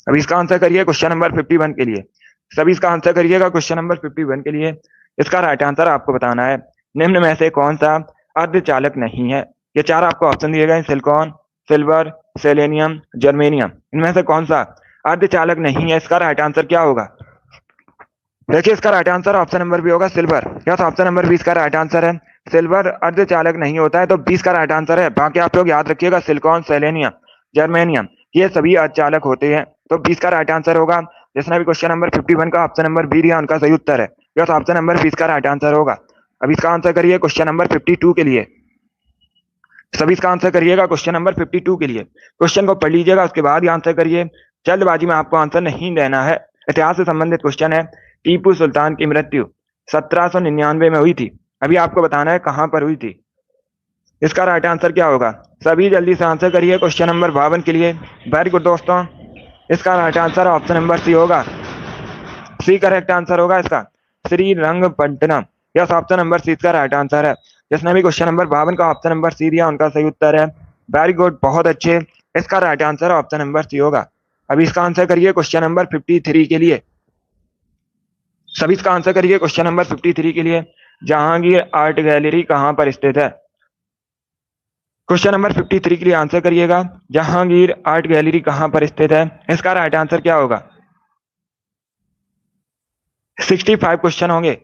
अब इसका आंसर करिए क्वेश्चन नंबर 51 के लिए। सभी इसका आंसर करिएगा क्वेश्चन नंबर 51 के लिए। इसका राइट आंसर आपको बताना है। निम्न में से कौन सा अर्धचालक नहीं है? ये 4 आपको ऑप्शन दिए गए, सिलिकॉन, सिल्वर, सेलेनियम, जर्मेनियम। इनमें से कौन सा अर्धचालक नहीं है? इसका राइट आंसर क्या होगा? देखिए इसका right answer option number B होगा, silver. Yes, option number B इसका राइट आंसर है। सिल्वर अर्धचालक नहीं होता है, तो 20 का राइट आंसर है। बाकी आप लोग याद रखिएगा, सिलिकॉन, सेलेनियम, जर्मेनियम, ये सभी अर्धचालक होते हैं, तो 20 का राइट आंसर होगा। जिसने भी क्वेश्चन नंबर 51 का ऑप्शन नंबर बी दिया, उनका सही उत्तर है। यस, ऑप्शन नंबर 20 का राइट आंसर होगा। अब इसका आंसर करिए क्वेश्चन नंबर 52 के लिए। सभी इसका आंसर करिएगा क्वेश्चन नंबर 52 के लिए। क्वेश्चन को पढ़ लीजिएगा, उसके बाद ही आंसर करिए। जल्दबाजी में आपको आंसर नहीं देना है। इतिहास से संबंधित क्वेश्चन है। टीपू सुल्तान की मृत्यु 1799 में हुई थी। अभी आपको बताना है कहां पर हुई थी। इसका राइट आंसर क्या होगा? सभी जल्दी से आंसर करिए क्वेश्चन नंबर 52 के लिए। वेरी गुड दोस्तों, इसका right answer option number C होगा। सी करेक्ट आंसर होगा इसका, Srirangapatna. Yes, option number C इसका राइट आंसर है। जिसने भी क्वेश्चन नंबर 52 का ऑप्शन नंबर सी दिया, उनका सही उत्तर है। वेरी गुड, बहुत अच्छे। इसका right answer option number C होगा। अभी इसका आंसर करिए क्वेश्चन नंबर 53 के लिए। सभी इसका आंसर करिए क्वेश्चन नंबर 53 के लिए। जहांगीर आर्ट गैलरी कहां पर स्थित है? क्वेश्चन नंबर 53 के लिए आंसर करिएगा। जहांगीर आर्ट गैलरी कहां पर स्थित है? इसका राइट आंसर क्या होगा? 65 क्वेश्चन होंगे।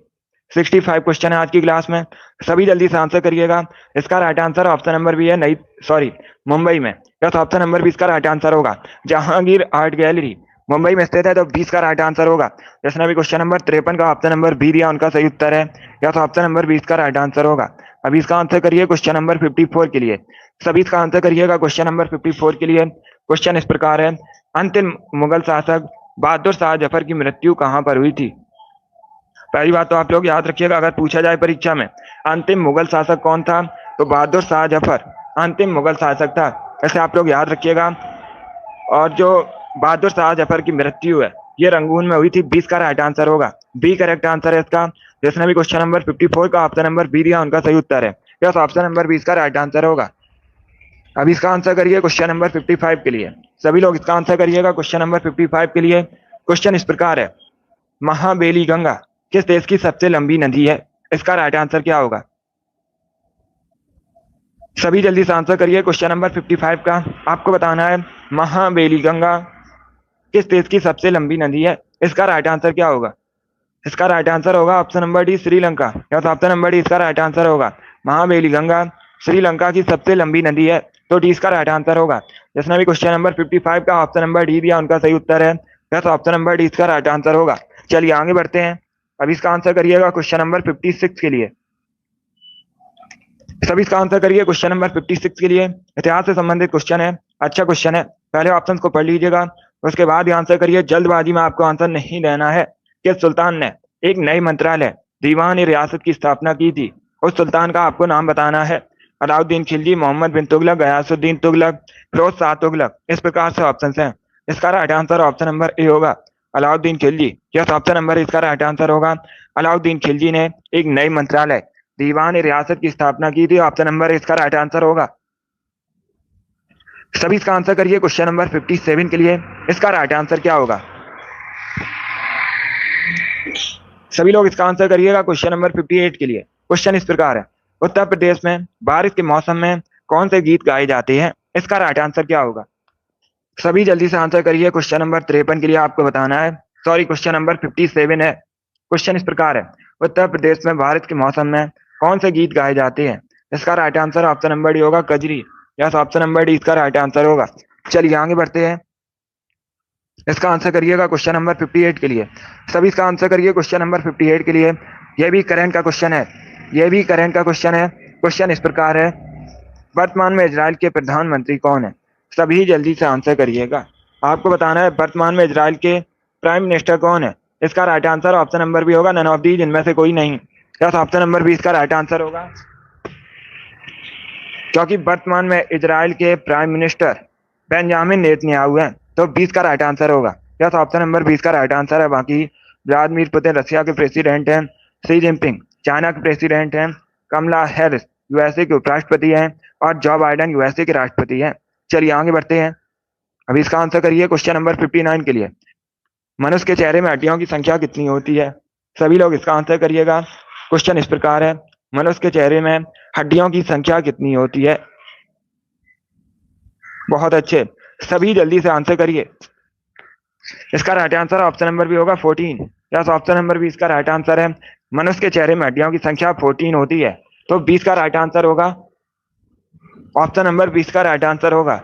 65 क्वेश्चन है आज की क्लास में। सभी जल्दी से आंसर करिएगा। इसका right answer option number B है। नहीं, सॉरी, मुंबई में। यस, ऑप्शन नंबर 20 का राइट आंसर होगा। जहांगीर आर्ट गैलरी मुंबई में स्थित है, तो 20 का राइट आंसर होगा। जिसने भी क्वेश्चन नंबर 53 का ऑप्शन नंबर बी दिया, उनका सही उत्तर है। यस, ऑप्शन नंबर 20 का राइट आंसर होगा। अभी इसका आंसर करिए क्वेश्चन नंबर 54 के लिए। सभी इसका आंसर करिएगा क्वेश्चन नंबर 54 के लिए। क्वेश्चन इस प्रकार है। अंतिम मुगल शासक बहादुर शाह जफर की मृत्यु कहां पर हुई थी? पहली बात तो आप लोग याद रखिएगा, अगर पूछा जाए परीक्षा में अंतिम मुगल शासक कौन था, तो बहादुर शाह जफर अंतिम मुगल शासक था। ऐसे आप लोग याद रखिएगा। और जो बहादुर शाह जफर की मृत्यु है, ये रंगून में हुई थी। 20 का राइट आंसर होगा। बी करेक्ट आंसर है इसका। जिसने भी क्वेश्चन नंबर 54 का ऑप्शन नंबर बी दिया, उनका सही उत्तर है। यस, ऑप्शन नंबर 20 का राइट आंसर होगा। अब इसका आंसर करिए क्वेश्चन नंबर 55 के लिए। सभी लोग इसका आंसर करिएगा क्वेश्चन नंबर 55 के लिए। क्वेश्चन इस प्रकार है। महाबेली गंगा किस देश की सबसे लंबी नदी है? इसका राइट आंसर क्या होगा? सभी जल्दी से आंसर करिए क्वेश्चन नंबर 55 का। आपको बताना है महाबेली गंगा किस देश की सबसे लंबी नदी है? इसका राइट आंसर क्या होगा? इसका राइट आंसर होगा ऑप्शन नंबर डी, श्रीलंका। या तो ऑप्शन नंबर डी इसका राइट आंसर होगा। महाबेली गंगा श्रीलंका की सबसे लंबी नदी है, तो डी इसका राइट आंसर होगा। जिसने भी क्वेश्चन नंबर 55 का ऑप्शन नंबर डी दिया, उनका सही उत्तर है। या तो ऑप्शन नंबर डी इसका राइट आंसर होगा। चलिए आगे बढ़ते हैं। अब इसका आंसर करिएगा क्वेश्चन नंबर 56 के लिए। सभी इसका आंसर करिए क्वेश्चन नंबर 56 के लिए। इतिहास से संबंधित क्वेश्चन है। अच्छा क्वेश्चन है। पहले ऑप्शन को पढ़ लीजिएगा, उसके बाद आंसर करिए। जल्दबाजी में आपको आंसर नहीं देना है। किस सुल्तान ने एक नई मंत्रालय दीवान रियासत की स्थापना की थी? उस सुल्तान का आपको नाम बताना है। अलाउद्दीन खिलजी, मोहम्मद बिन तुगलक, गयासुद्दीन तुगलक, फिरोज शाह तुगलक। इस प्रकार से ऑप्शन हैं। इसका right answer option number A होगा, Alauddin Khilji. Yes, option number इसका राइट आंसर होगा। अलाउद्दीन खिलजी ने एक नई मंत्रालय दीवान रियासत की स्थापना की थी। ऑप्शन नंबर इसका राइट आंसर होगा। सभी इसका आंसर करिए क्वेश्चन नंबर 57 के लिए। इसका राइट आंसर क्या होगा? सभी लोग इसका आंसर करिएगा क्वेश्चन नंबर 58 के लिए। क्वेश्चन इस प्रकार है। उत्तर प्रदेश में बारिश के मौसम में कौन से गीत गाए जाते हैं? इसका राइट आंसर क्या होगा? सभी जल्दी से आंसर करिए। क्वेश्चन नंबर 53 के लिए आपको बताना है। सॉरी, क्वेश्चन नंबर 57 है। क्वेश्चन इस प्रकार है। उत्तर प्रदेश में बारिश के मौसम में कौन से गीत गाए जाते हैं? इसका right answer option number D होगा, Kajari. Yes, option number D इसका राइट आंसर होगा। चलिए आगे बढ़ते हैं। इसका आंसर करिएगा क्वेश्चन नंबर 58 के लिए। सभी इसका आंसर करिए क्वेश्चन नंबर 58 के लिए। यह भी करंट का क्वेश्चन है। यह भी करंट का क्वेश्चन है। क्वेश्चन इस प्रकार है। वर्तमान में इजराइल के प्रधानमंत्री कौन है? सभी जल्दी से आंसर करिएगा। आपको बताना है वर्तमान में इजराइल के प्राइम मिनिस्टर कौन है? इसका right answer option number B होगा, नन ऑफ दीज, इनमें से कोई नहीं। यस, ऑप्शन नंबर बी इसका राइट आंसर होगा, क्योंकि वर्तमान में इजराइल के प्राइम मिनिस्टर बेंजामिन नेतन्याहू हैं, तो 20 का राइट आंसर होगा। यस, ऑप्शन नंबर 20 का राइट आंसर है। बाकी व्लादिमीर पुतिन रशिया के प्रेसिडेंट हैं, शी जिनपिंग चाइना के प्रेसिडेंट हैं, कमला हैरिस यूएसए के उपराष्ट्रपति हैं, और जो बाइडेन यूएसए के राष्ट्रपति हैं। चलिए आगे बढ़ते हैं। अभी इसका आंसर करिए क्वेश्चन नंबर 59 के लिए। मनुष्य के चेहरे में हड्डियों की संख्या कितनी होती है? सभी लोग इसका आंसर करिएगा। क्वेश्चन इस प्रकार है। मनुष्य के चेहरे में हड्डियों की संख्या कितनी होती है? बहुत अच्छे, सभी जल्दी से आंसर करिए। इसका राइट आंसर ऑप्शन नंबर भी होगा 14। यस, ऑप्शन नंबर भी इसका राइट आंसर है। मनुष्य के चेहरे में हड्डियों की संख्या 14 होती है। तो 20 का राइट आंसर होगा ऑप्शन नंबर 20 का राइट आंसर होगा।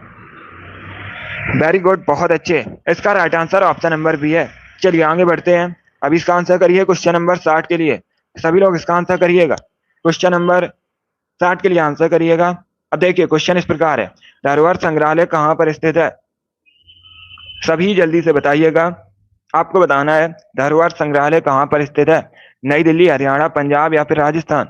वेरी गुड, बहुत अच्छे। इसका right answer option number B है। चलिए आगे बढ़ते हैं। अब इसका आंसर करिए क्वेश्चन नंबर 60 के लिए। सभी लोग इसका आंसर करिएगा। क्वेश्चन नंबर 60 के लिए आंसर करिएगा। अब देखिए क्वेश्चन इस प्रकार है, धरोहर संग्रहालय कहाँ पर स्थित है? सभी जल्दी से बताइएगा। आपको बताना है धरोहर संग्रहालय कहाँ पर स्थित है, नई दिल्ली, हरियाणा, पंजाब या फिर राजस्थान।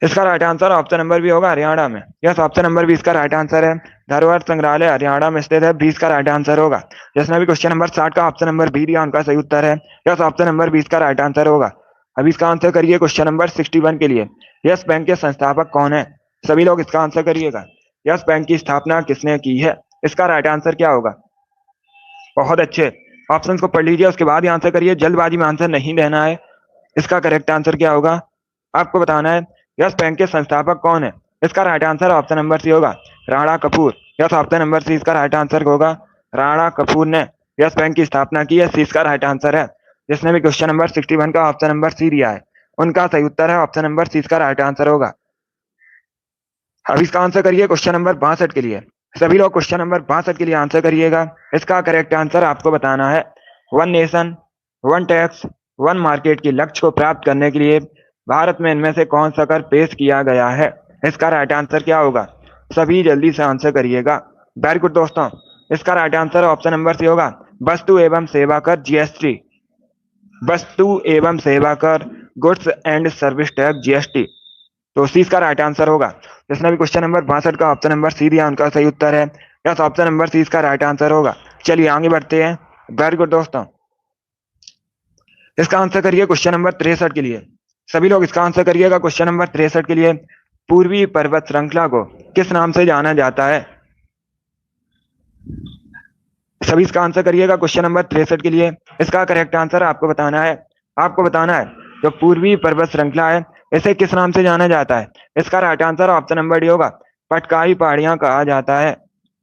इसका right answer option number B होगा, हरियाणा में। यस, ऑप्शन नंबर 20 का राइट आंसर है। धरोहर संग्रहालय हरियाणा में स्थित है, 20 का राइट आंसर होगा। जिसने भी क्वेश्चन नंबर 60 का ऑप्शन नंबर बी दिया उनका सही उत्तर है। यस, ऑप्शन नंबर 20 का राइट आंसर होगा। अब इसका आंसर करिए क्वेश्चन नंबर 61 के लिए। यस बैंक के संस्थापक कौन है? सभी लोग इसका आंसर करिएगा। यस बैंक की स्थापना किसने की है? इसका राइट आंसर क्या होगा? बहुत अच्छे, ऑप्शन को पढ़ लीजिए उसके बाद ही आंसर करिए, जल्दबाजी में आंसर नहीं देना है। इसका करेक्ट आंसर क्या होगा आपको बताना है। यस बैंक के संस्थापक कौन है? इसका right answer option number C होगा, Rana Kapoor. Yes, option number C इसका राइट आंसर होगा, राणा कपूर ने यस बैंक की स्थापना की है, सी इसका राइट आंसर है। जिसने भी क्वेश्चन नंबर 61 का ऑप्शन नंबर सी दिया है उनका सही उत्तर है ऑप्शन नंबर सी इसका राइट आंसर होगा। अब इसका आंसर करिए क्वेश्चन नंबर 62 के लिए। सभी लोग क्वेश्चन नंबर 62 के लिए आंसर करिएगा। इसका करेक्ट आंसर आपको बताना है। One nation one tax one market की लक्ष्य को प्राप्त करने के लिए भारत में इनमें से कौन सा कर पेश किया गया है? इसका राइट आंसर क्या होगा? सभी जल्दी से आंसर करिएगा। वेरी गुड दोस्तों, इसका right answer option number C होगा, वस्तु एवं सेवा कर जीएसटी। वस्तु एवं सेवा कर, goods and service tax GST. तो सी इसका राइट आंसर होगा। जिसने भी क्वेश्चन नंबर 62 का ऑप्शन नंबर सी दिया उनका सही उत्तर है। यस, ऑप्शन नंबर सी इसका राइट आंसर होगा। चलिए आगे बढ़ते हैं। वेरी गुड दोस्तों, इसका आंसर करिए क्वेश्चन नंबर 63 के लिए। सभी लोग इसका आंसर करिएगा क्वेश्चन नंबर 63 के लिए। पूर्वी पर्वत श्रृंखला को किस नाम से जाना जाता है? सभी इसका आंसर करिएगा क्वेश्चन नंबर 63 के लिए। इसका करेक्ट आंसर आपको बताना है। आपको बताना है जो पूर्वी पर्वत श्रृंखला है इसे किस नाम से जाना जाता है? इसका right answer option number D होगा, पटकाई पहाड़ियां कहा जाता है।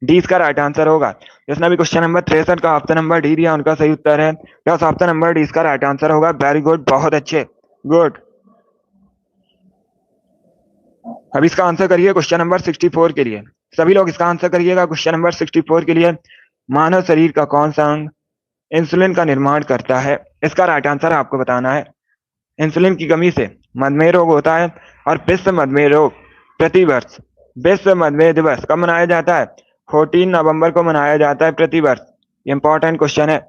डी इसका राइट आंसर होगा। जिसने भी क्वेश्चन नंबर 63 का ऑप्शन नंबर डी दिया उनका सही उत्तर है। यस, ऑप्शन नंबर डी इसका राइट आंसर होगा। वेरी गुड, बहुत अच्छे, गुड। अब इसका आंसर करिए क्वेश्चन नंबर 64 के लिए। सभी लोग इसका आंसर करिएगा क्वेश्चन नंबर 64 के लिए। मानव शरीर का कौन सा अंग इंसुलिन का निर्माण करता है? इसका राइट आंसर आपको बताना है। इंसुलिन की कमी से मधुमेह रोग होता है और विश्व मधुमेह रोग प्रतिवर्ष विश्व मधुमेह दिवस कब मनाया जाता है? 14 नवंबर को मनाया जाता है प्रतिवर्ष। इंपॉर्टेंट क्वेश्चन है।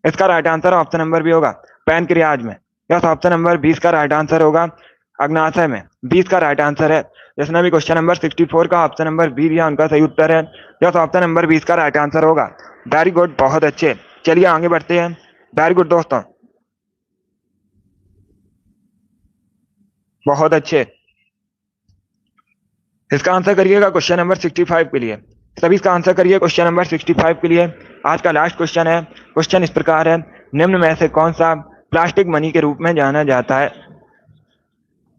इसका right answer option number B होगा, पैनक्रियाज में। यस, ऑप्शन नंबर 20 का राइट आंसर होगा, अग्नाशय में। 20 का राइट आंसर है। जिसने भी क्वेश्चन नंबर 64 का ऑप्शन नंबर बी दिया उनका सही उत्तर है। यस, ऑप्शन नंबर 20 का राइट आंसर होगा। वेरी गुड, बहुत अच्छे। चलिए आगे बढ़ते हैं। वेरी गुड दोस्तों, बहुत अच्छे। इसका आंसर करिएगा क्वेश्चन नंबर 65 के लिए। सभी इसका आंसर करिए क्वेश्चन नंबर 65 के लिए। आज का लास्ट क्वेश्चन है। क्वेश्चन इस प्रकार है, निम्न में से कौन सा प्लास्टिक मनी के रूप में जाना जाता है?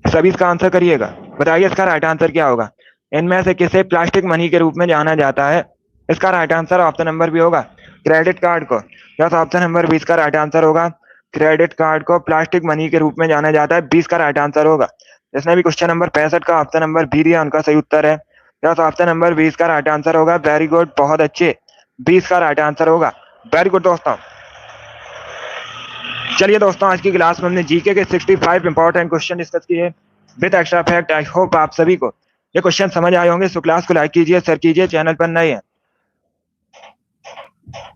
सभी इसका आंसर करिएगा, बताइए इसका राइट आंसर क्या होगा? इनमें से किसे प्लास्टिक मनी के रूप में जाना जाता है? इसका right answer option number B होगा, क्रेडिट कार्ड को। यस, ऑप्शन नंबर 20 का राइट आंसर होगा, क्रेडिट कार्ड को प्लास्टिक मनी के रूप में जाना जाता है। 20 का राइट आंसर होगा। जिसने भी क्वेश्चन नंबर 65 का ऑप्शन नंबर बी दिया उनका सही उत्तर है। यस, ऑप्शन नंबर 20 का राइट आंसर होगा। वेरी गुड, बहुत अच्छे, 20 का राइट आंसर होगा। वेरी गुड दोस्तों, चलिए दोस्तों आज की क्लास में हमने जीके के 65 इंपॉर्टेंट क्वेश्चन डिस्कस किए with extra fact. I hope आप सभी को ये क्वेश्चन समझ आए होंगे। सो क्लास को लाइक कीजिए, शेयर कीजिए, चैनल पर नए हैं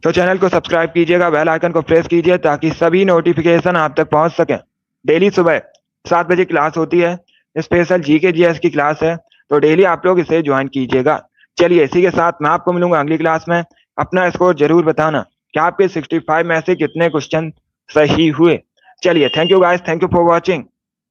तो चैनल को सब्सक्राइब कीजिएगा, बेल आइकन को प्रेस कीजिए ताकि सभी नोटिफिकेशन आप तक पहुंच सके। डेली सुबह 7 बजे क्लास होती है, स्पेशल जीके जीएस की क्लास है, तो डेली आप लोग इसे ज्वाइन कीजिएगा। चलिए इसी के साथ मैं आपको मिलूंगा अगली क्लास में। अपना स्कोर जरूर बताना कि आपके 65 में से कितने क्वेश्चन सही हुए। चलिए, thank you guys, thank you for watching.